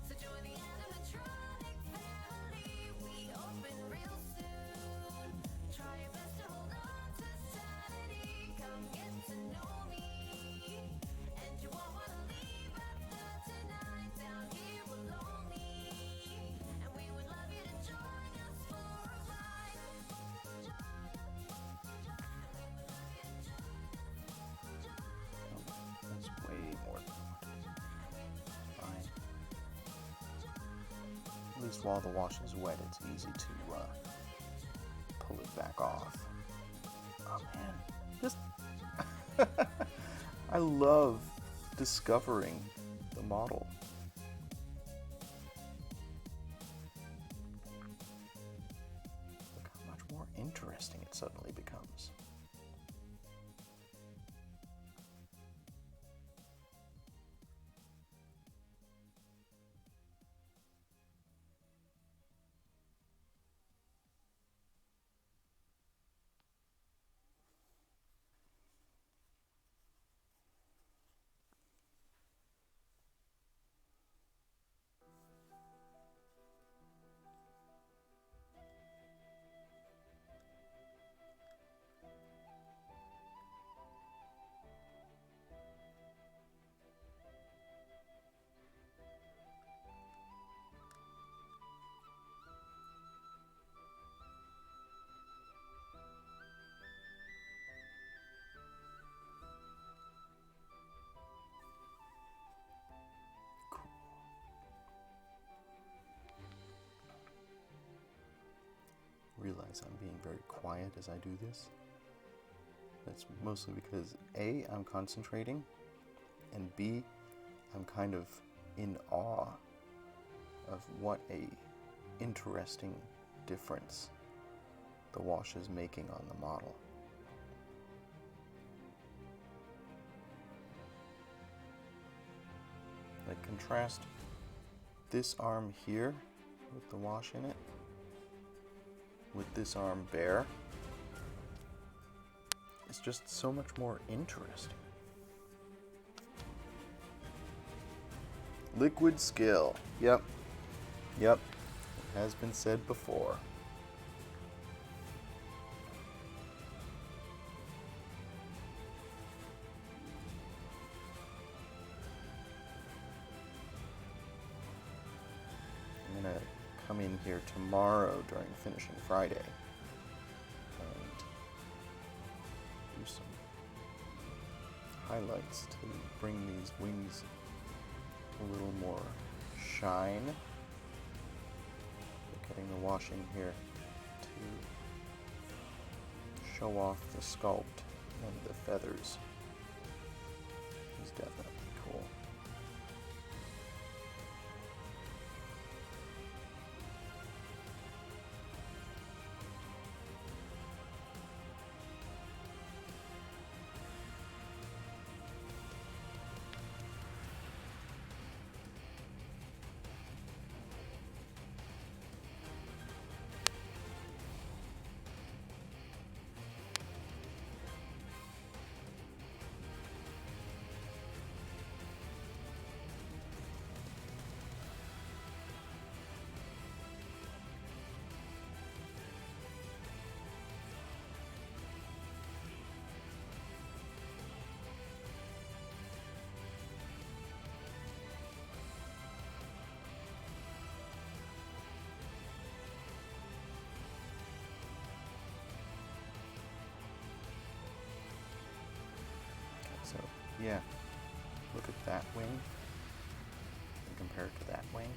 So join the animatronic family. We open real soon. Try your best to hold on to sanity. Come get to know me. And you won't want to leave after tonight. Down here we're lonely. And we would love you to join us for a ride. That's way more than I wanted. Fine. At least while the wash is wet, it's easy to pull it back off. Oh man, this I love discovering the model. Look how much more interesting it suddenly becomes. Realize I'm being very quiet as I do this. That's mostly because A, I'm concentrating, and B, I'm kind of in awe of what a interesting difference the wash is making on the model. Like, contrast this arm here with the wash in it with this arm bare. It's just so much more interesting. Liquid skill. Yep. It has been said before. I'm gonna come in here tomorrow during Finishing Friday and do some highlights to bring these wings a little more shine. Getting the wash in here to show off the sculpt and the feathers is definitely cool. So, yeah, look at that wing and compare it to that wing.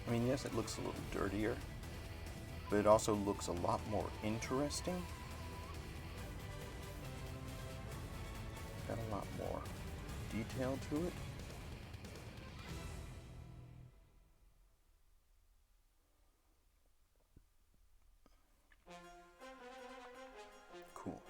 I mean, yes, it looks a little dirtier, but it also looks a lot more interesting. Got got a lot more detail to it. Cool.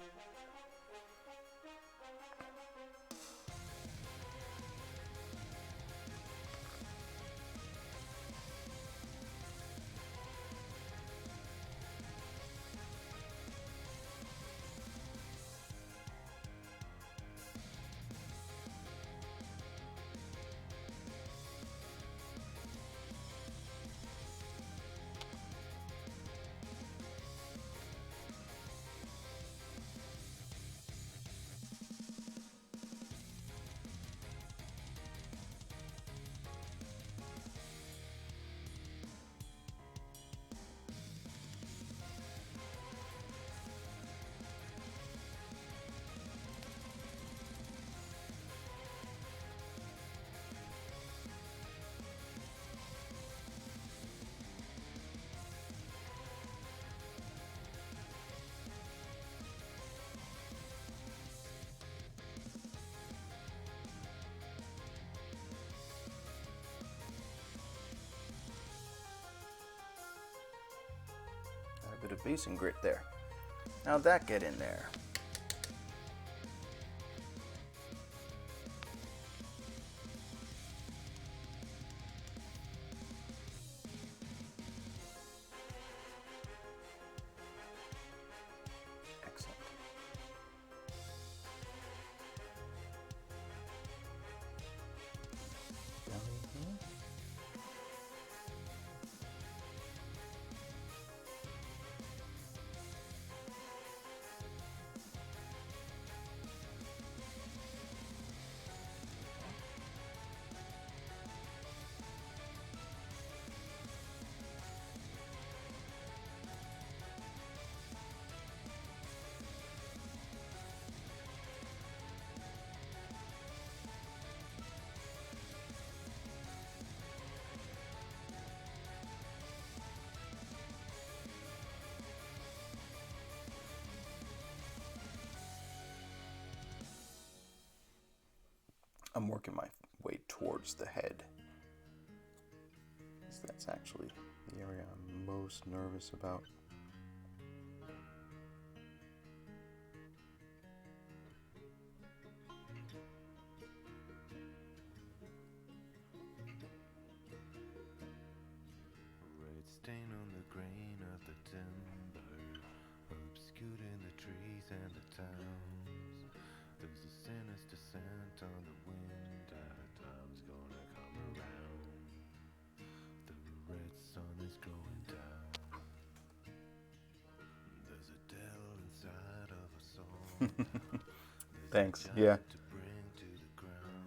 Bit of base and grit there. How'd that get in there? Excellent. Belly here. I'm working my way towards the head. That's actually the area I'm most nervous about. Red stain on the grain of the timber, obscured in the trees and the towns. There's a sinister scent on the wind, time's gonna come around. The red sun is going down. There's a devil inside of us all. Thanks. Yeah.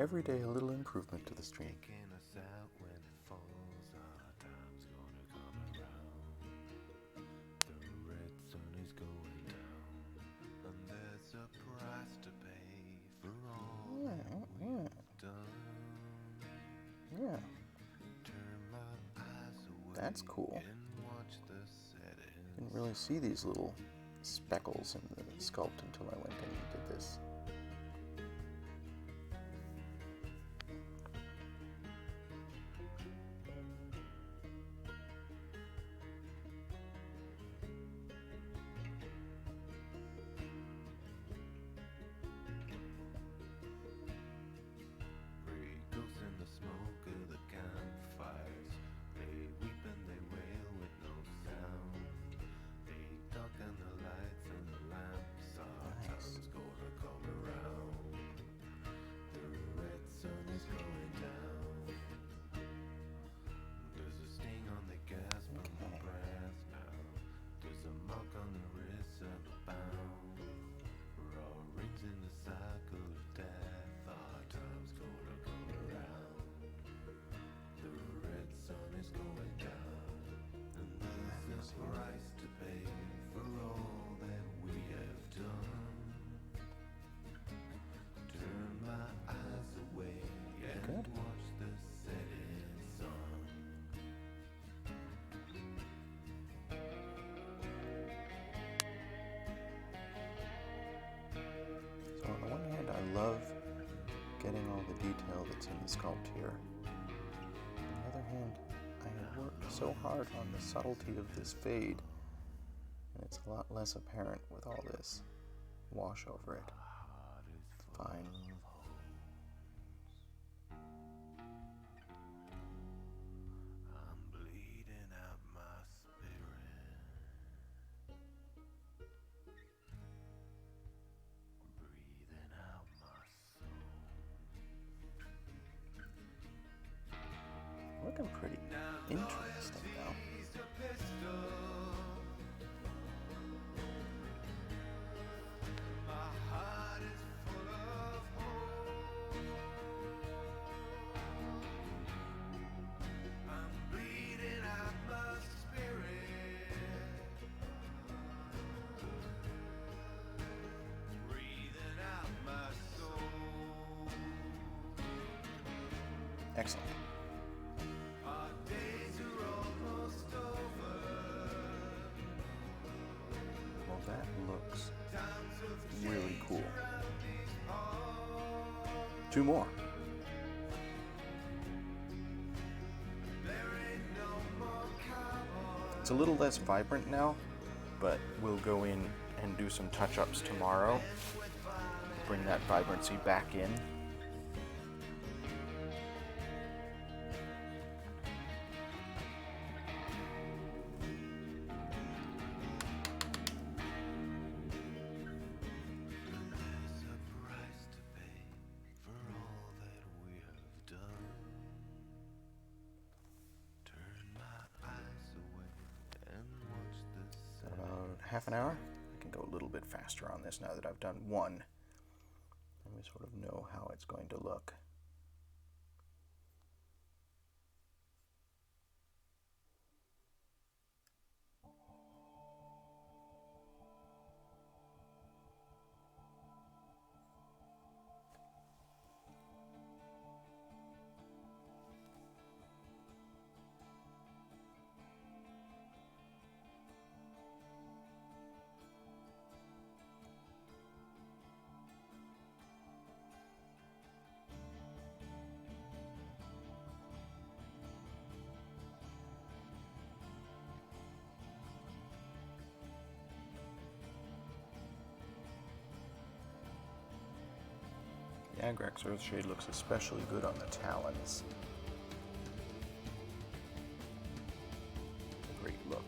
Every day a little improvement to the stream. Taking us out when it falls, time's gonna come around. The red sun is going down, and there's a price to pay for all that we've done. Yeah. Turn my eyes away That's cool. and watch the setting. Didn't really see these little speckles in the sculpt until I went and did this. Ghosts in the smoke of the campfires. They weep and they wail with no sound. They darken the lights and the lamps. Time's gonna come detail that's in the sculpt here. On the other hand, I had worked so hard on the subtlety of this fade, and it's a lot less apparent with all this wash over it. It's fine. I'm bleeding out my spirit, breathing out my soul. Looking pretty interesting now. He's a pistol. My heart is full of hope. I'm bleeding out my spirit, breathing out my soul. Excellent. Our days are almost over. Well, that looks Times of really cool. around these parts. 2 more. There ain't no more cowboys. It's a little less vibrant now, but we'll go in and do some touch-ups tomorrow. Bring that vibrancy back in. There's a price to pay for all that we have done. Turn my eyes away and watch the sun. About half an hour. I can go a little bit faster on this now that I've done one. And we sort of know how it's going to look. The Agrax Earthshade looks especially good on the talons. Great look.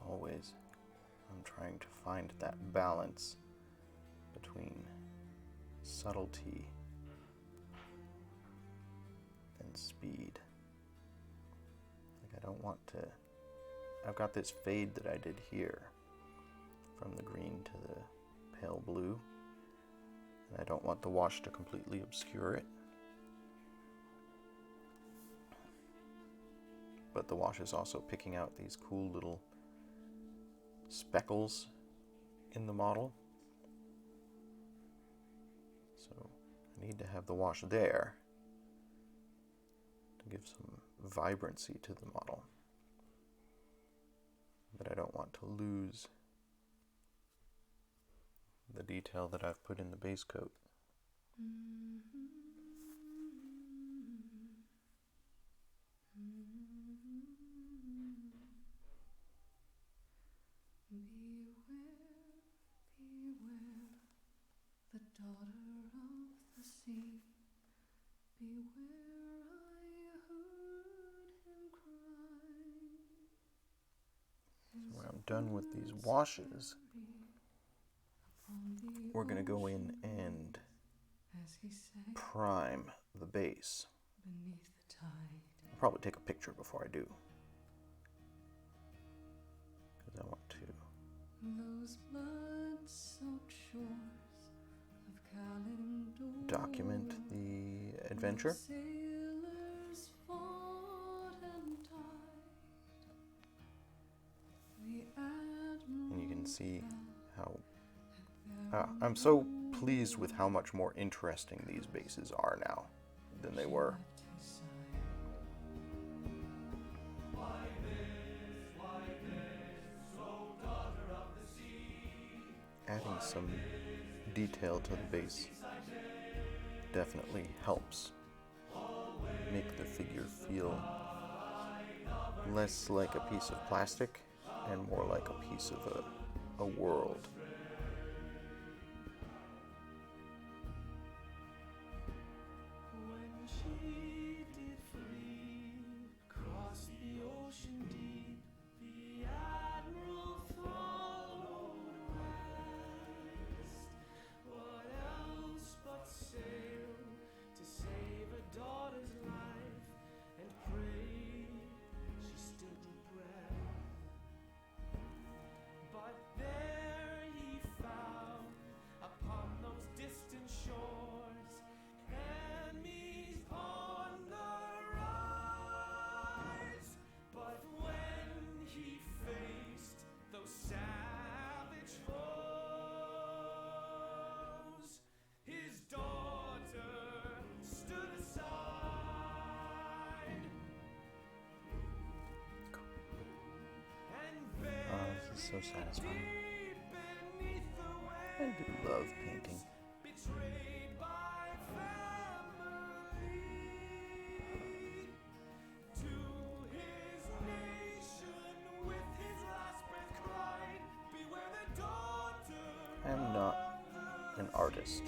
Always, I'm trying to find that balance between subtlety and speed. Like, I don't want to. I've got this fade that I did here from the green to the pale blue, and I don't want the wash to completely obscure it. but the wash is also picking out these cool little speckles in the model. So I need to have the wash there to give some vibrancy to the model. But I don't want to lose the detail that I've put in the base coat. Beware, the daughter of the sea. Beware, I heard him cry. So when I'm done with these washes, we're going to go in and As he sank prime the base. beneath the tide. I'll probably take a picture before I do, because I want to Those blood-soaked shores of Caledon document the adventure. sailors fought and died. The And you can see how admiral I'm so pleased with how much more interesting these bases are now than they were. left his side. Adding some detail to the base definitely helps make the figure feel less like a piece of plastic and more like a piece of a world. When she did flee, cross the ocean deep, the admiral followed west. What else but sail to save a daughter's life and pray she still drew breath? But there he found upon those distant shores enemies on the rise. But when he faced those savage foes, his daughter stood aside. And This is so satisfying. beneath the I waves, do love painting. betrayed by family, to his nation with his last breath cried, beware the daughter. I am not an artist.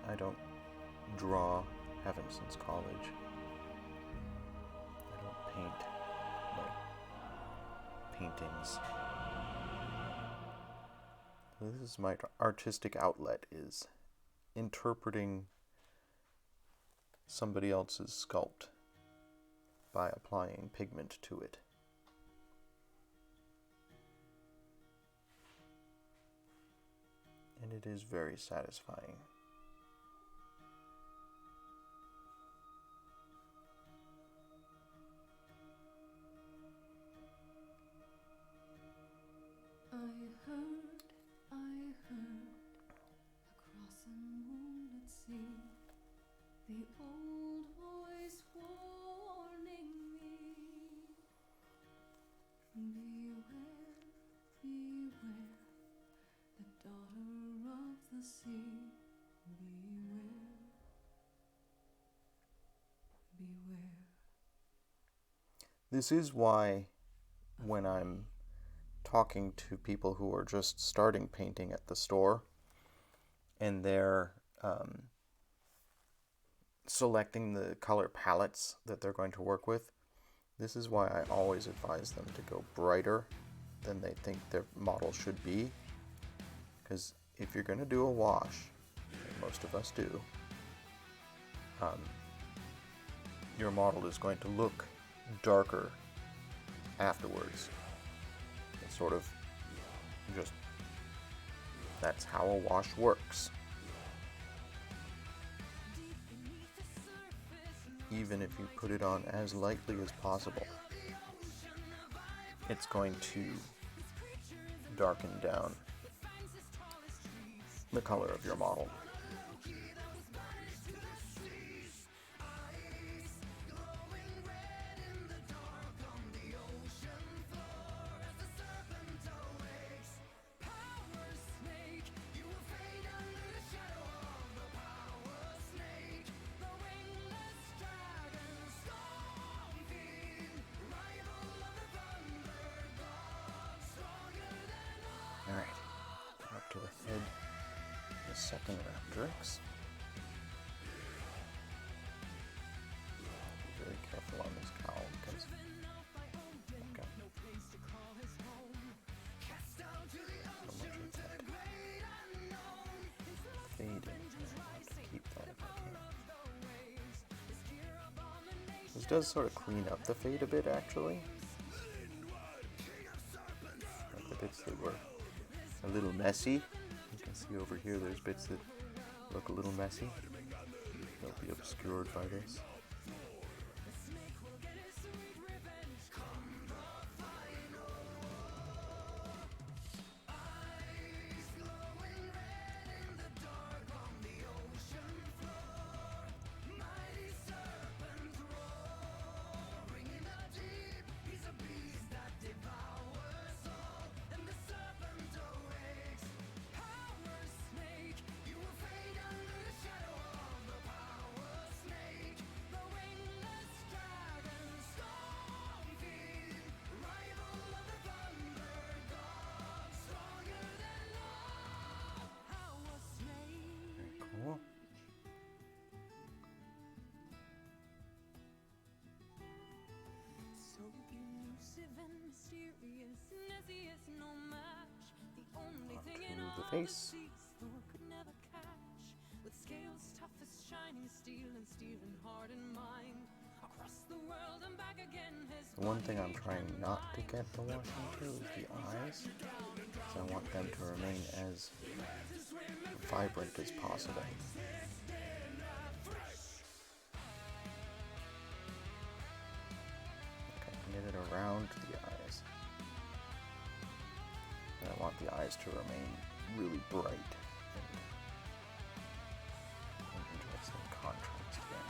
I don't draw, haven't since college. I don't paint like paintings. So this is my artistic outlet, is interpreting somebody else's sculpt by applying pigment to it. And it is very satisfying. I heard, across a moonlit sea, the old voice warning me. Beware, beware, the daughter of the sea. Beware, beware. This is why when I'm talking to people who are just starting painting at the store and they're selecting the color palettes that they're going to work with, this is why I always advise them to go brighter than they think their model should be. Because if you're going to do a wash, and most of us do, your model is going to look darker afterwards. It's sort of just, that's how a wash works. even if you put it on as lightly as possible, it's going to darken down the color of your model. Alright, up to the head, the second Raptoryx. Be very careful on this cowl because I've got so much of that fade in here. I have to keep that if I can. This does sort of clean up the fade a bit, actually. Like the bits that were a little messy. You can see over here there's bits that look a little messy. They'll be obscured by this. Cool. So elusive and mysterious, Nessie is no match. The only thing in Onto all the face. the seas the world could never catch. With scales tough as shining steel and steel and hard in mind. Across the world and back again. His The one thing I'm trying not to get the wash into is the eyes, because I want them to remain as vibrant as possible. Okay, get it around the eyes. And I want the eyes to remain really bright and interesting contrast here.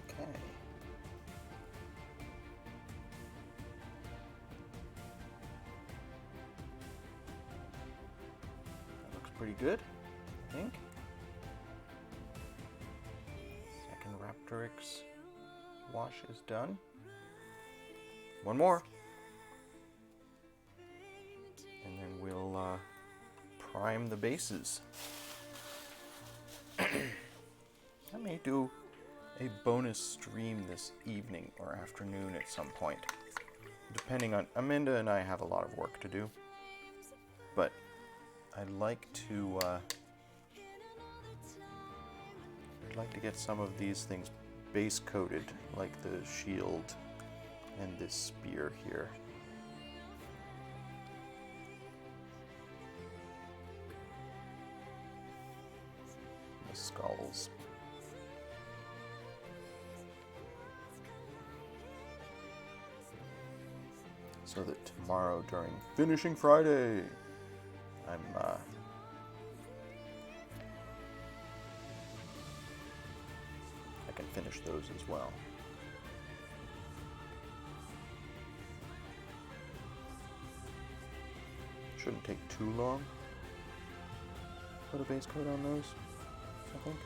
Okay. That looks pretty good, I think. Second Raptoryx wash is done. One more. And then we'll prime the bases. I may do a bonus stream this evening or afternoon at some point. Depending on... Amanda and I have a lot of work to do. But I'd like to get some of these things base coated, like the shield and this spear here. The skulls. So that tomorrow during Finishing Friday, I can finish those as well. Shouldn't take too long. Put a base coat on those. I think.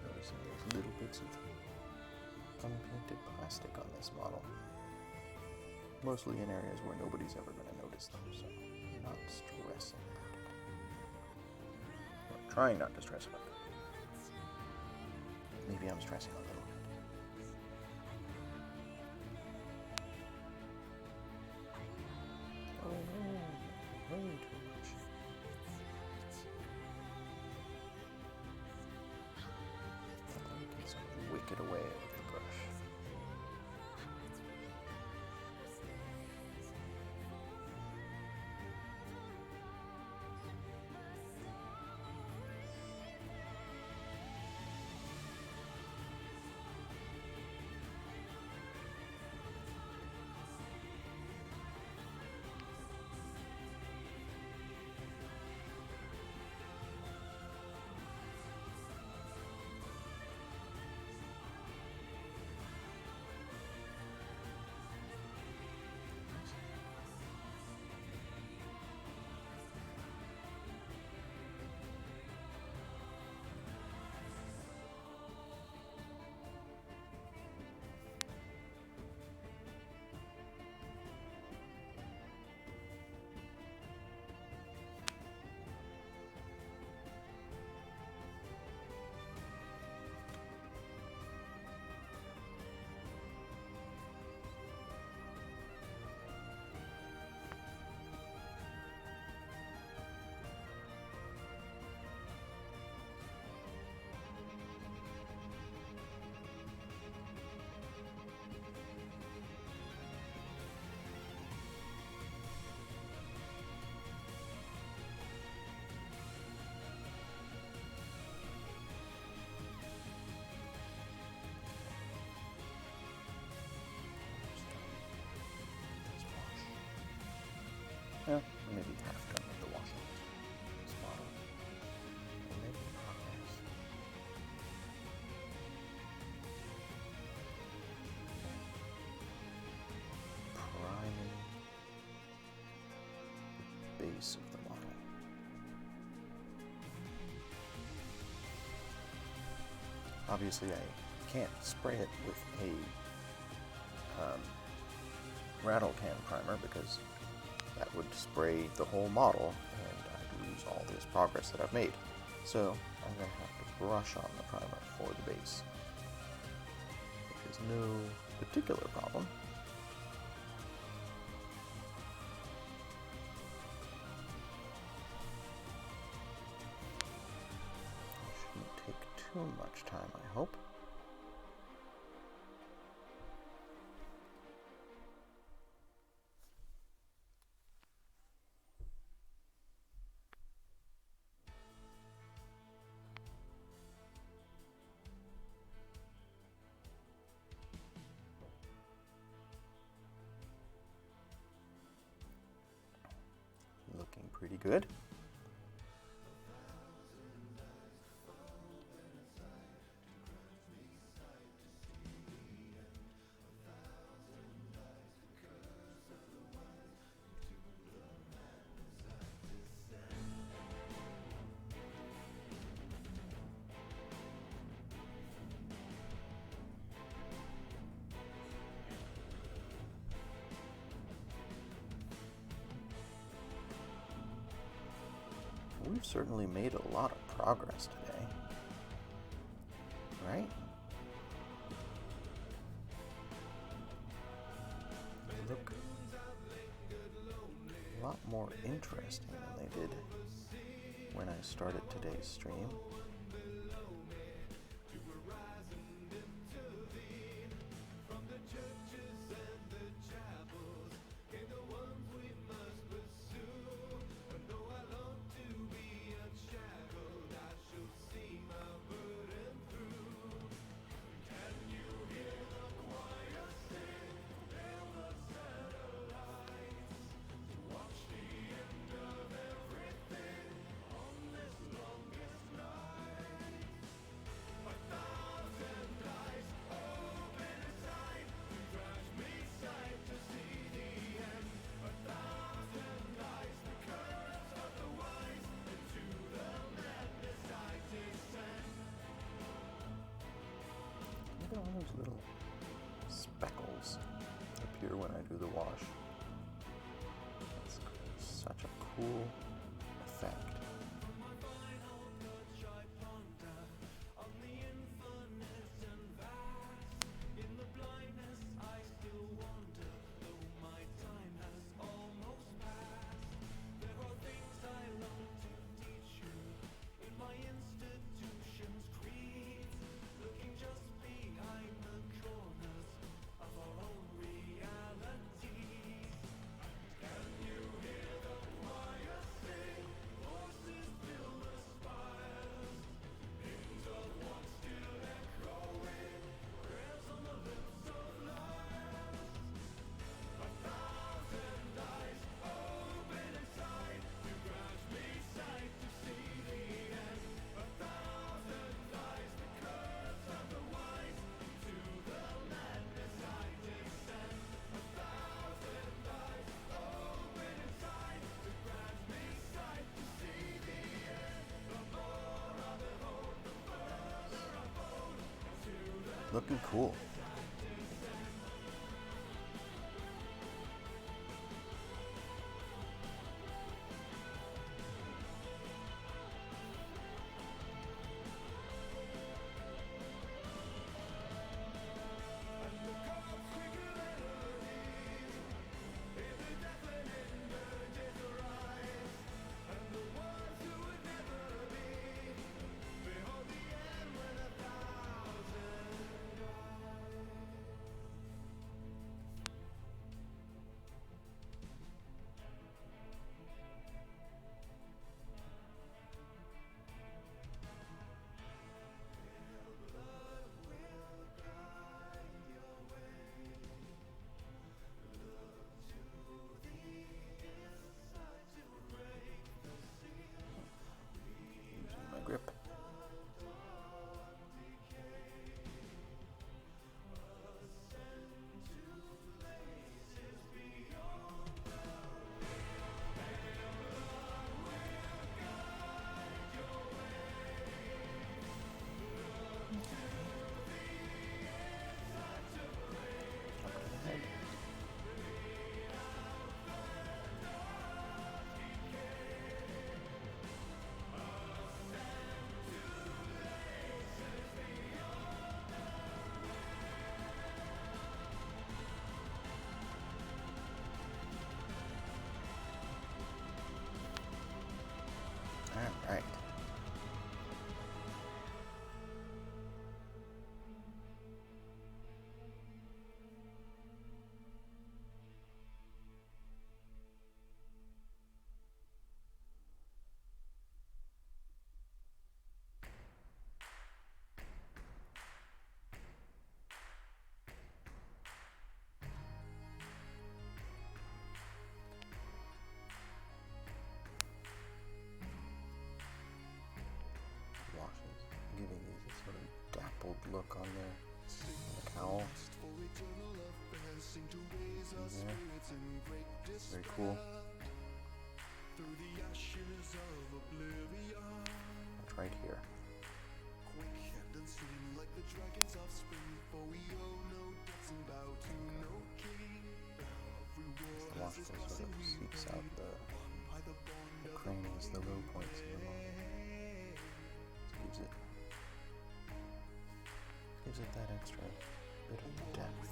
Noticing those little bits of unpainted plastic on this model. Mostly in areas where nobody's ever going to notice them, so I'm not stressing about it. Or trying not to stress about it. Maybe I'm stressing a little bit. Oh no, way too much. I can sort of wick it away with the brush. Yeah, maybe half done with the washing this model. We're making progress. Priming the base of the model. Obviously, I can't spray it with a rattle can primer because that would spray the whole model and I'd lose all this progress that I've made. So I'm going to have to brush on the primer for the base, which is no particular problem. It shouldn't take too much time, I hope. Looking pretty good. We've certainly made a lot of progress today, right? They look a lot more interesting than they did when I started today's stream. Look at all those little speckles appear when I do the wash. It's such a cool effect. Looking cool. Using my grip. All right. Washes, giving these a sort of dappled look on the cowl. See there? Very cool. It's right here. The wash sort of seeks out the cranes, the low points in the model. Gives it that extra bit of depth.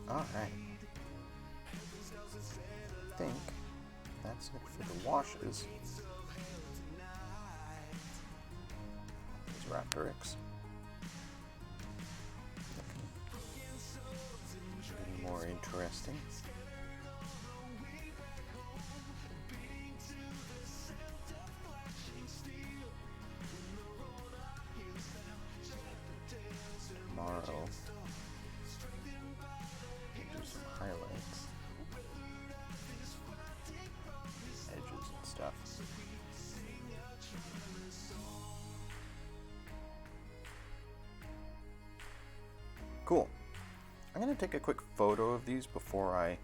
Alright. I think that's it for the washes. These Raptoryx. Getting more interesting. Tomorrow, we'll do some highlights, edges and stuff. I'm going to take a quick photo of these before I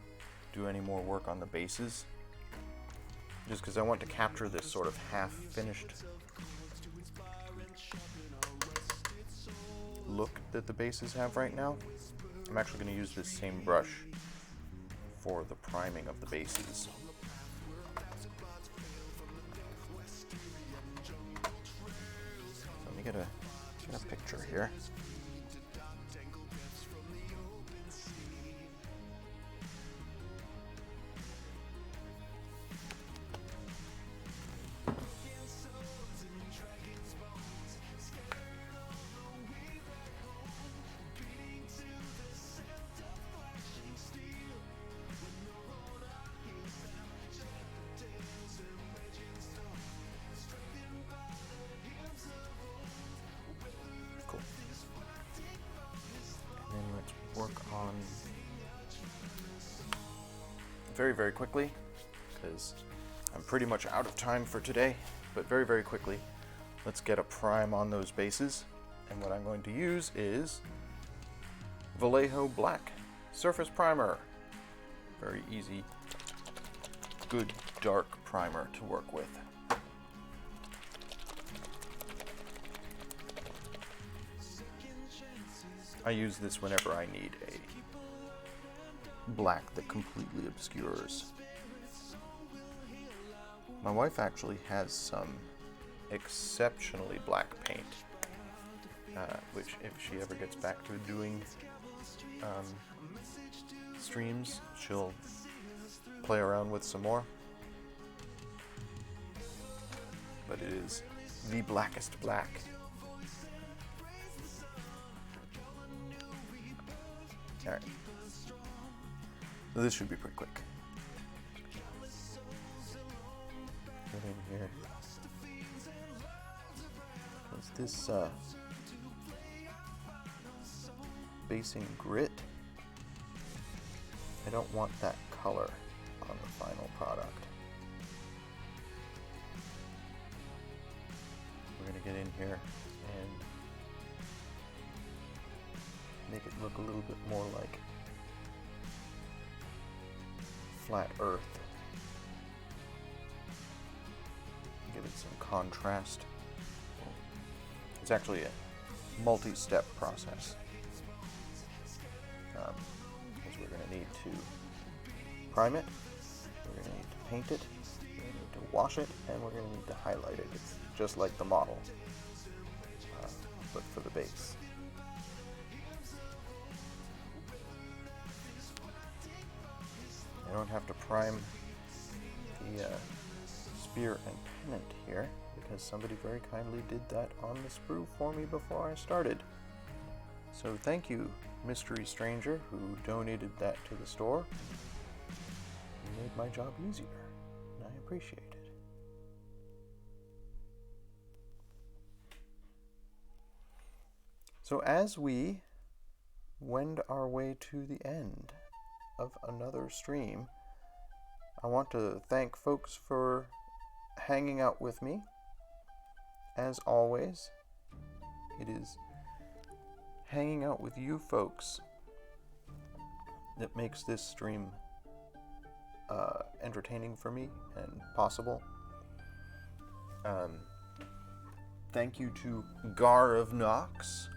do any more work on the bases. Just because I want to capture this sort of half-finished look that the bases have right now. I'm actually going to use this same brush for the priming of the bases. So let me get a picture here. Cool. And then let's work on very, very quickly, because I'm pretty much out of time for today, but very, very quickly, let's get a prime on those bases. And what I'm going to use is Vallejo Black Surface Primer. Very easy, good dark primer to work with. I use this whenever I need a black that completely obscures. My wife actually has some exceptionally black paint, which if she ever gets back to doing streams, she'll play around with some more. But it is the blackest black. Alright. So this should be pretty quick. Get in here. Is this basing grit? I don't want that color on the final product. We're going to get in here and make it look a little bit more like flat earth. Give it some contrast. It's actually a multi-step process. Because we're going to need to prime it, we're going to need to paint it, we're going to need to wash it, and we're going to need to highlight it. It's just like the model, but for the base. I don't have to prime the spear and pennant here, because somebody very kindly did that on the sprue for me before I started. So thank you, mystery stranger, who donated that to the store. You made my job easier, and I appreciate it. So as we wend our way to the end of another stream, I want to thank folks for hanging out with me. As always, it is hanging out with you folks that makes this stream entertaining for me and possible. Thank you to Gar of Nox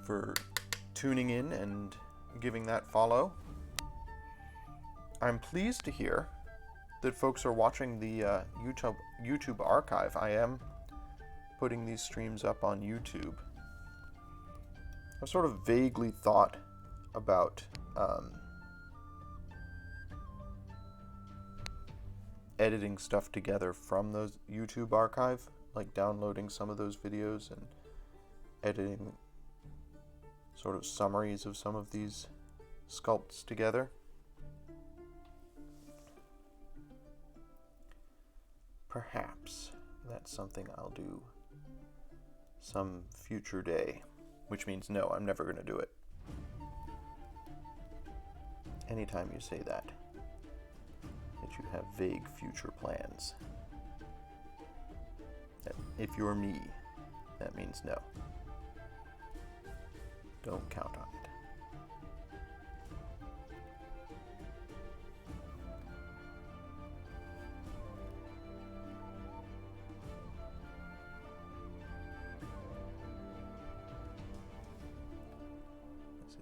for tuning in and giving that follow. I'm pleased to hear that folks are watching the YouTube archive. I am putting these streams up on YouTube. I've sort of vaguely thought about editing stuff together from those YouTube archive, like downloading some of those videos and editing sort of summaries of some of these sculpts together. Perhaps that's something I'll do some future day, which means no, I'm never going to do it. Anytime you say that you have vague future plans. If you're me, that means no. Don't count on it.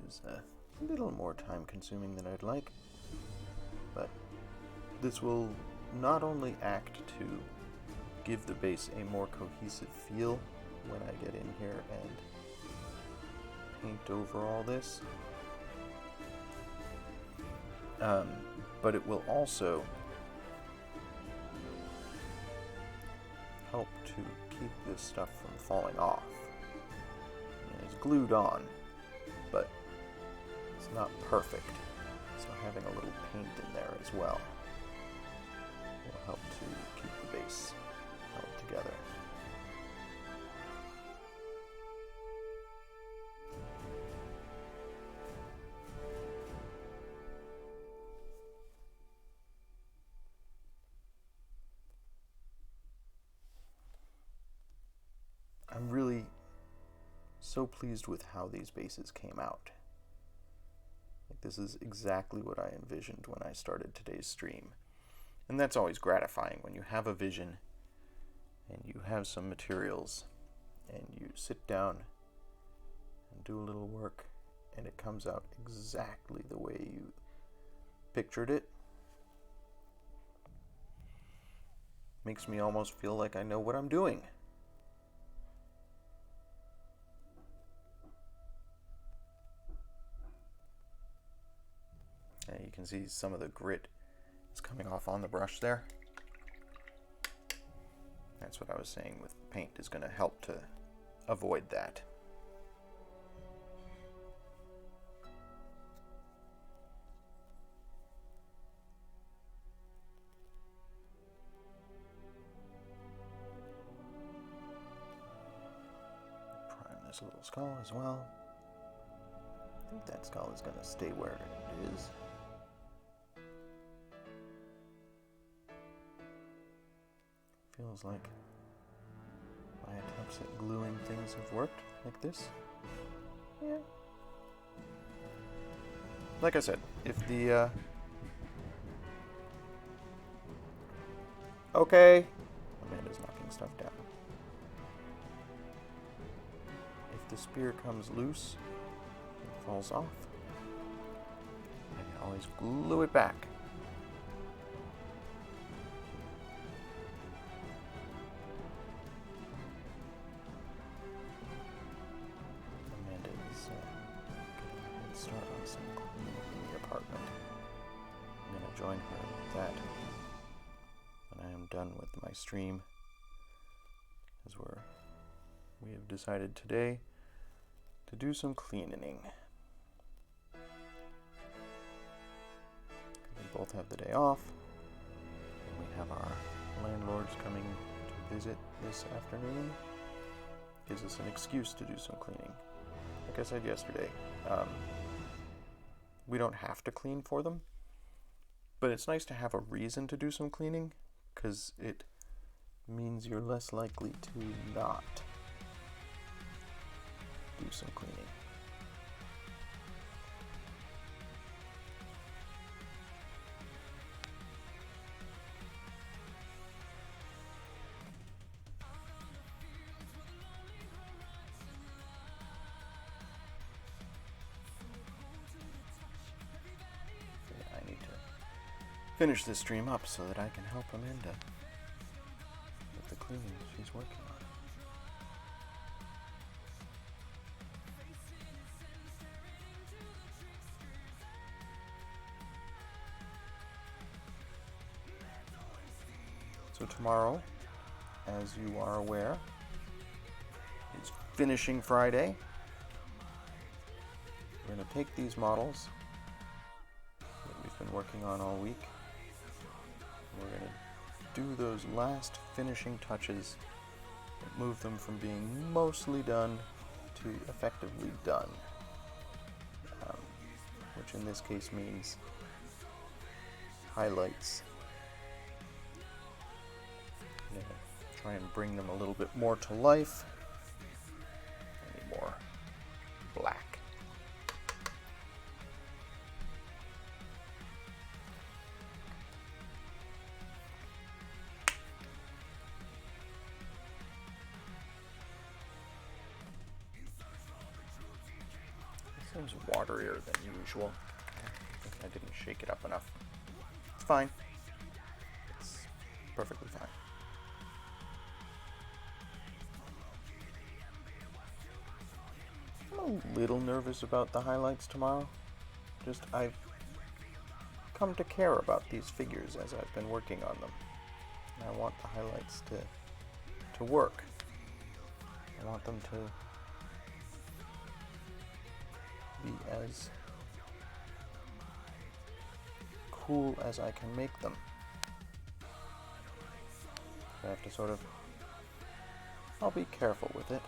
is a little more time consuming than I'd like, but this will not only act to give the base a more cohesive feel when I get in here and paint over all this, but it will also help to keep this stuff from falling off. I mean, it's glued on, but it's not perfect, so having a little paint in there as well will help to keep the base held together. I'm really so pleased with how these bases came out. Like, this is exactly what I envisioned when I started today's stream. And that's always gratifying when you have a vision and you have some materials and you sit down and do a little work and it comes out exactly the way you pictured it. Makes me almost feel like I know what I'm doing. You can see some of the grit is coming off on the brush there. That's what I was saying with paint is going to help to avoid that. Prime this little skull as well. I think that skull is going to stay where it is. Feels like my attempts at gluing things have worked like this. Yeah. Like I said, if the okay, Amanda's knocking stuff down. If the spear comes loose and falls off, I can always glue it back. Join her with that when I am done with my stream, as we have decided today to do some cleaning. We both have the day off, and we have our landlords coming to visit this afternoon. Gives us an excuse to do some cleaning. Like I said yesterday, we don't have to clean for them. But it's nice to have a reason to do some cleaning, because it means you're less likely to not do some cleaning. Finish this stream up so that I can help Amanda with the cleaning she's working on. So tomorrow, as you are aware, is Finishing Friday. We're going to take these models that we've been working on all week. We're going to do those last finishing touches that move them from being mostly done to effectively done, which in this case means highlights. I'm going to try and bring them a little bit more to life. Any more black. Seems waterier than usual. I think I didn't shake it up enough. It's fine. It's perfectly fine. I'm a little nervous about the highlights tomorrow. Just, I've come to care about these figures as I've been working on them. And I want the highlights to work. I want them to be as cool as I can make them. I have to sort of, I'll be careful with it.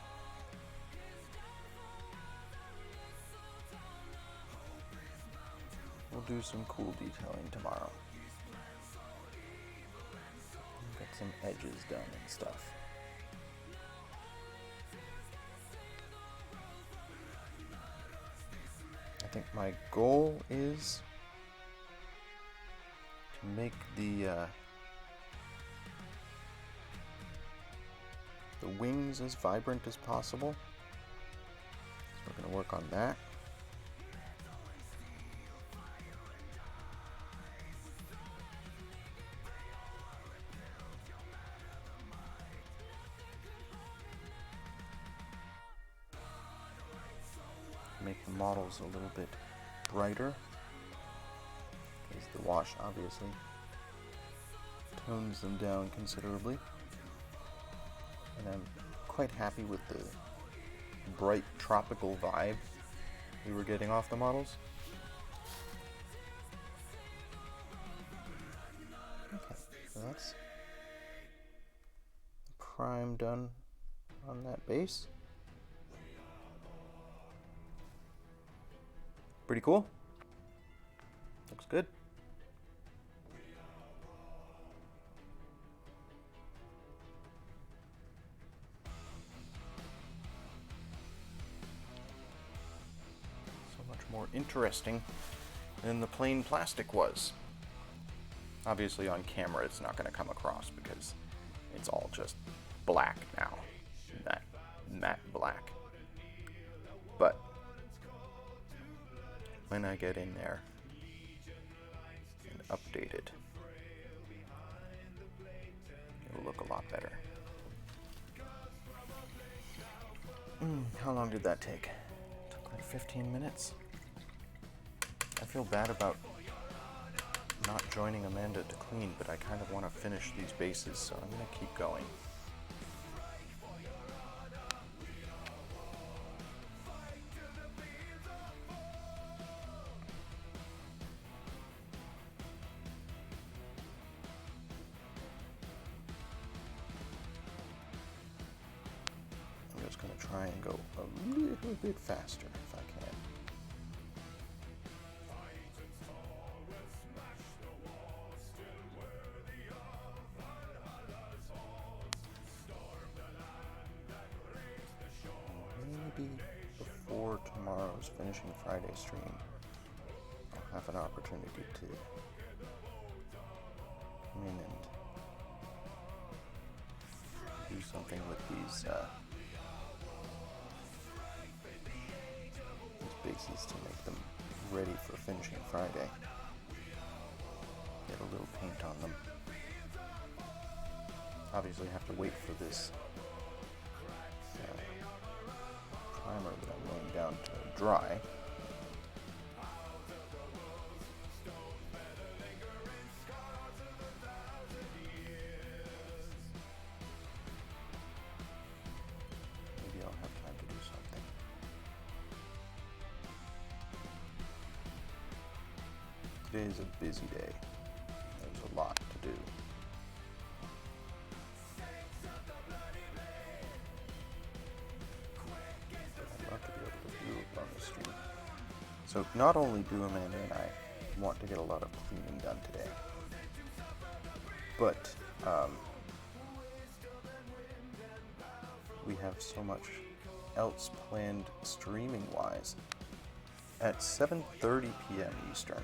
We'll do some cool detailing tomorrow. Get some edges done and stuff. I think my goal is to make the wings as vibrant as possible. So we're going to work on that. Make the models a little bit brighter, because the wash obviously tones them down considerably. And I'm quite happy with the bright tropical vibe we were getting off the models. Okay, so that's prime done on that base. Pretty cool. Looks good. So much more interesting than the plain plastic was. Obviously on camera it's not going to come across because it's all just black now. Matte black. But when I get in there and update it, it'll look a lot better. How long did that take? It took like 15 minutes. I feel bad about not joining Amanda to clean, but I kind of want to finish these bases, so I'm going to keep going. I'm just going to try and go a little bit faster if I can. Maybe before tomorrow's Finishing Friday stream, I'll have an opportunity to come in and do something with these bases to make them ready for Finishing Friday. Get a little paint on them. Obviously, I have to wait for this primer that I'm laying down to dry. Maybe I'll have time to do something. Today is a busy day. There's a lot to do. So not only do Amanda and I want to get a lot of cleaning done today, but we have so much else planned streaming-wise. At 7:30 p.m. Eastern,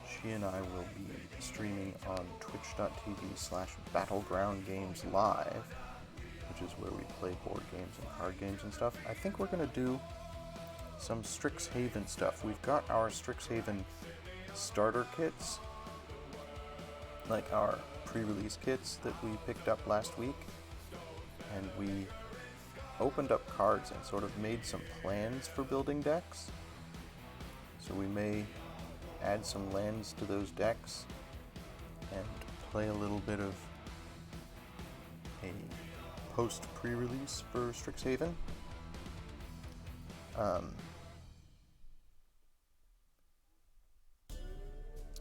she and I will be streaming on twitch.tv/Battleground Games Live, which is where we play board games and card games and stuff. I think we're going to do some Strixhaven stuff. We've got our Strixhaven starter kits, like our pre-release kits that we picked up last week, and we opened up cards and sort of made some plans for building decks. So we may add some lands to those decks and play a little bit of a post pre-release for Strixhaven.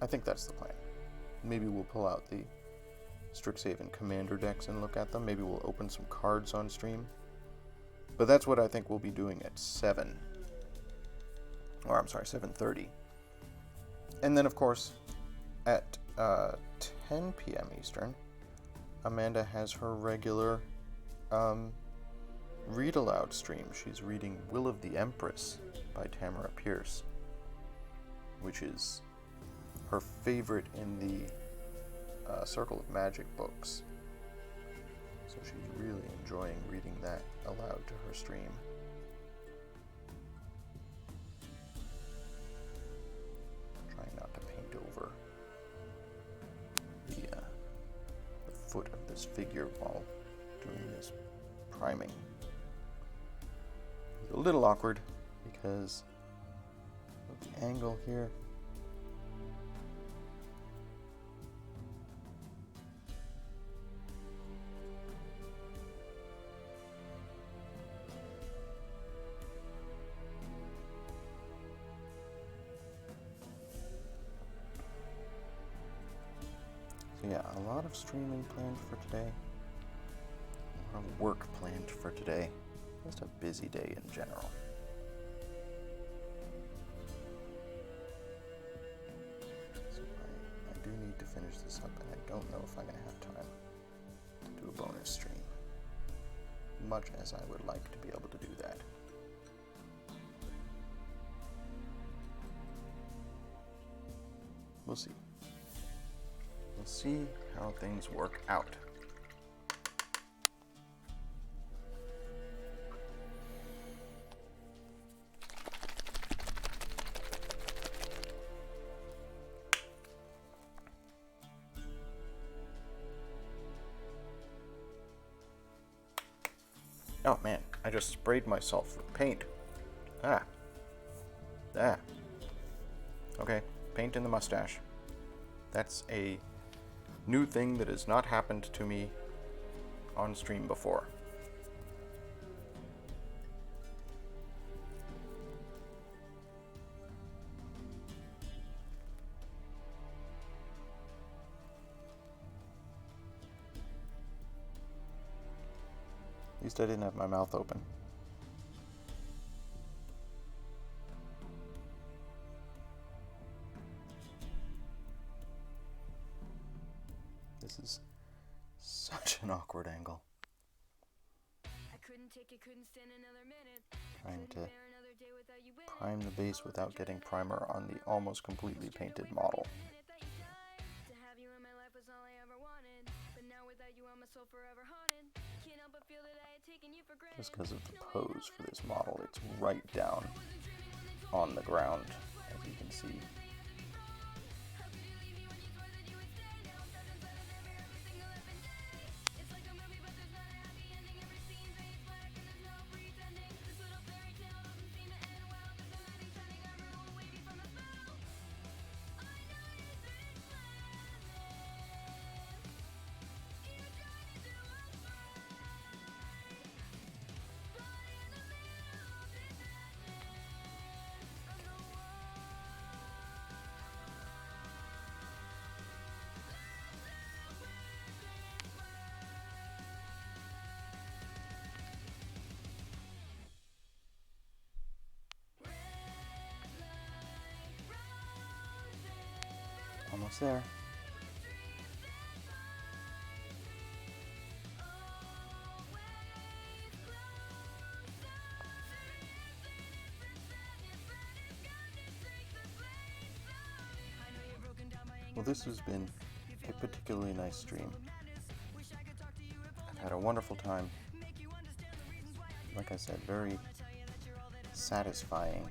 I think that's the plan. Maybe we'll pull out the Strixhaven commander decks and look at them. Maybe we'll open some cards on stream. But that's what I think we'll be doing at 7. Or I'm sorry, 7:30. And then, of course, at 10 p.m. Eastern, Amanda has her regular read aloud stream. She's reading Will of the Empress by Tamara Pierce, which is her favorite in the Circle of Magic books. So she's really enjoying reading that aloud to her stream. Trying not to paint over the foot of this figure while doing this priming. It's a little awkward because of the angle here. So yeah, a lot of streaming planned for today. A lot of work planned for today. Just a busy day in general. So I do need to finish this up, and I don't know if I'm going to have time to do a bonus stream. Much as I would like to be able to do that. We'll see. We'll see how things work out. Oh man, I just sprayed myself with paint. Ah. Okay, paint in the mustache. That's a new thing that has not happened to me on stream before. At least I didn't have my mouth open. This is such an awkward angle. Trying to prime the base without getting primer on the almost completely painted model. Just because of the pose for this model, it's right down on the ground, as you can see. Almost there. Well, this has been a particularly nice stream. I've had a wonderful time. Like I said, very satisfying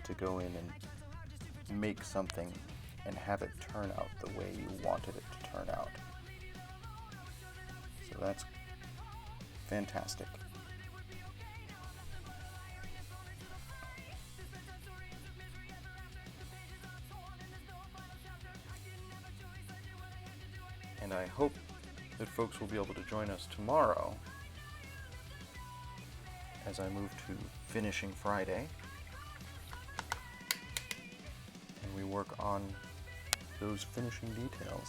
to go in and make something and have it turn out the way you wanted it to turn out. So that's fantastic. And I hope that folks will be able to join us tomorrow as I move to Finishing Friday and we work on those finishing details.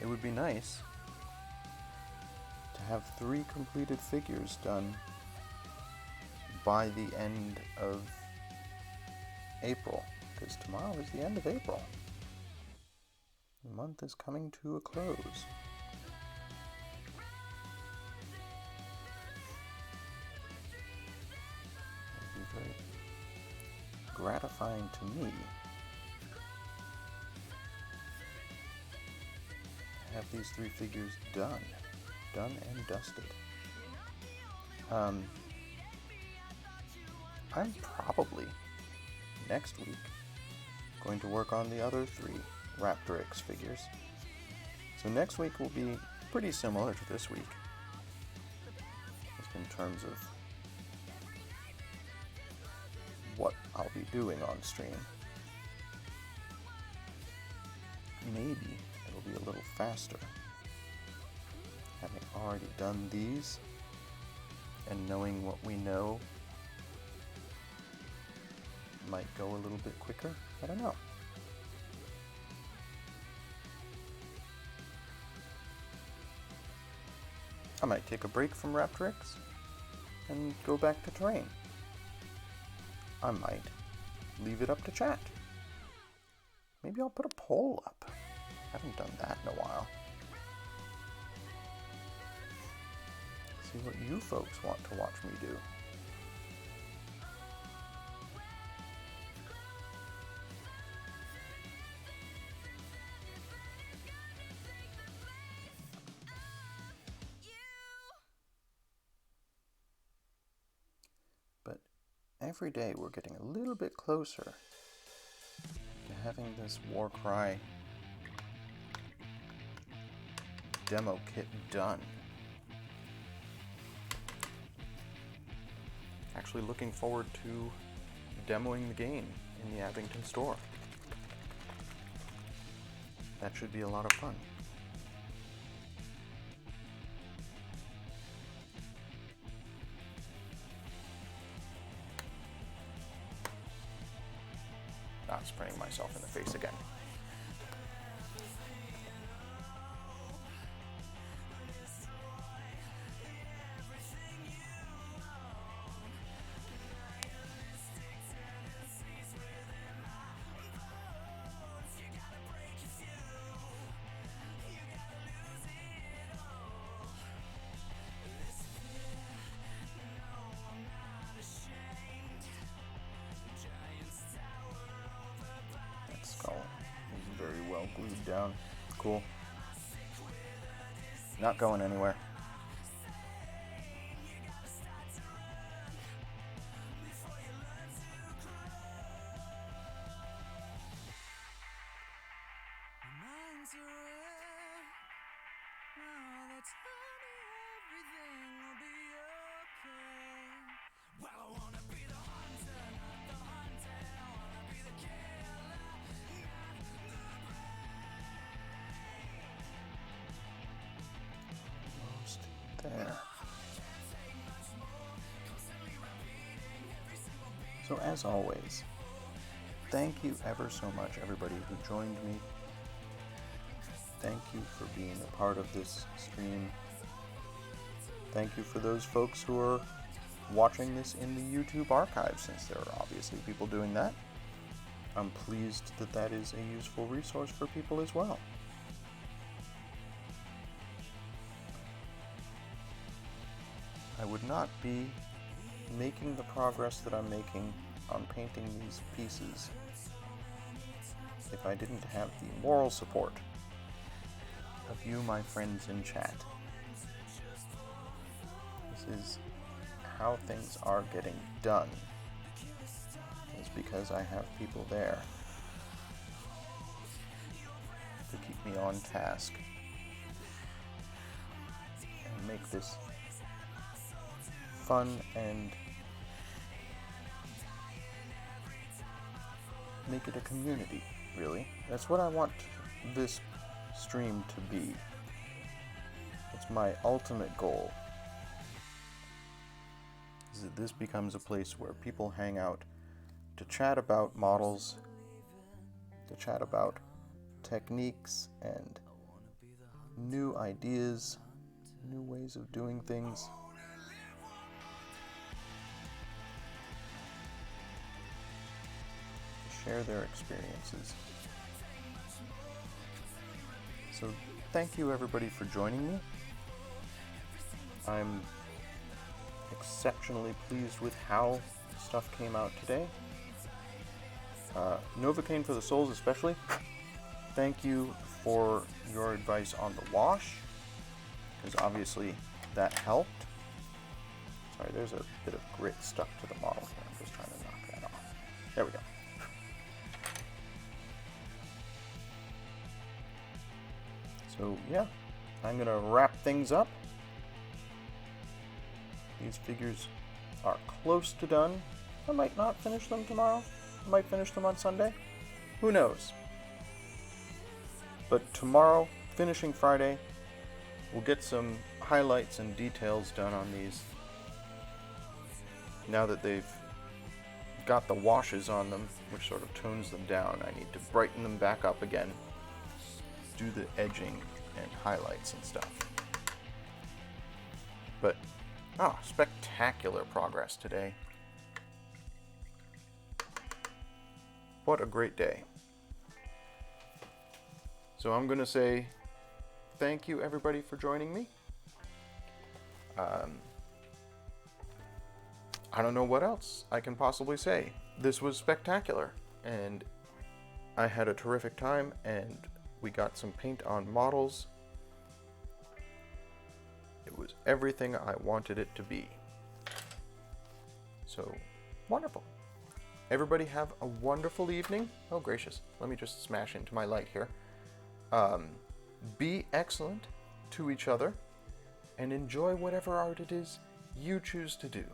It would be nice to have 3 completed figures done by the end of April, because tomorrow is the end of April. The month is coming to a close. It would be very gratifying to me to have these 3 figures done and dusted. I'm probably next week going to work on the other 3 Raptoryx figures. So next week will be pretty similar to this week, just in terms of what I'll be doing on stream. Maybe it'll be a little faster, having already done these and knowing what we know might go a little bit quicker. I don't know. I might take a break from Raptoryx and go back to terrain. I might leave it up to chat. Maybe I'll put a poll up. I haven't done that in a while. See what you folks want to watch me do. But every day we're getting a little bit closer to having this Warcry demo kit done. Actually looking forward to demoing the game in the Abington store. That should be a lot of fun. Not spraying myself in the face again. Skull is very well glued down. Cool. Not going anywhere. Minds are red. Now that's honey, everything will be okay. Well, I wanna be the hunter, not the hunted. I wanna be the killer, not the Almost there. So as always, thank you ever so much everybody who joined me. Thank you for being a part of this stream. Thank you for those folks who are watching this in the YouTube archive, since there are obviously people doing that. I'm pleased that that is a useful resource for people as well. I would not be making the progress that I'm making on painting these pieces if I didn't have the moral support of you, my friends in chat. This is how things are getting done is because I have people there to keep me on task and make this fun and make it a community, really. That's what I want this stream to be. It's my ultimate goal, is that this becomes a place where people hang out to chat about models, to chat about techniques and new ideas, new ways of doing things. To share their experiences. So thank you everybody for joining me. I'm exceptionally pleased with how stuff came out today. Novocaine for the Souls especially. Thank you for your advice on the wash, because obviously that helped. Sorry, there's a bit of grit stuck to the model here. I'm just trying to knock that off. There we go. So yeah, I'm gonna wrap things up. These figures are close to done. I might not finish them tomorrow. I might finish them on Sunday. Who knows? But tomorrow, finishing Friday, we'll get some highlights and details done on these. Now that they've got the washes on them, which sort of tones them down, I need to brighten them back up again. Do the edging and highlights and stuff. But, spectacular progress today. What a great day. So I'm going to say thank you everybody for joining me. I don't know what else I can possibly say. This was spectacular, and I had a terrific time, and we got some paint on models. It was everything I wanted it to be. So, wonderful. Everybody have a wonderful evening. Oh gracious, let me just smash into my light here. Be excellent to each other, and enjoy whatever art it is you choose to do.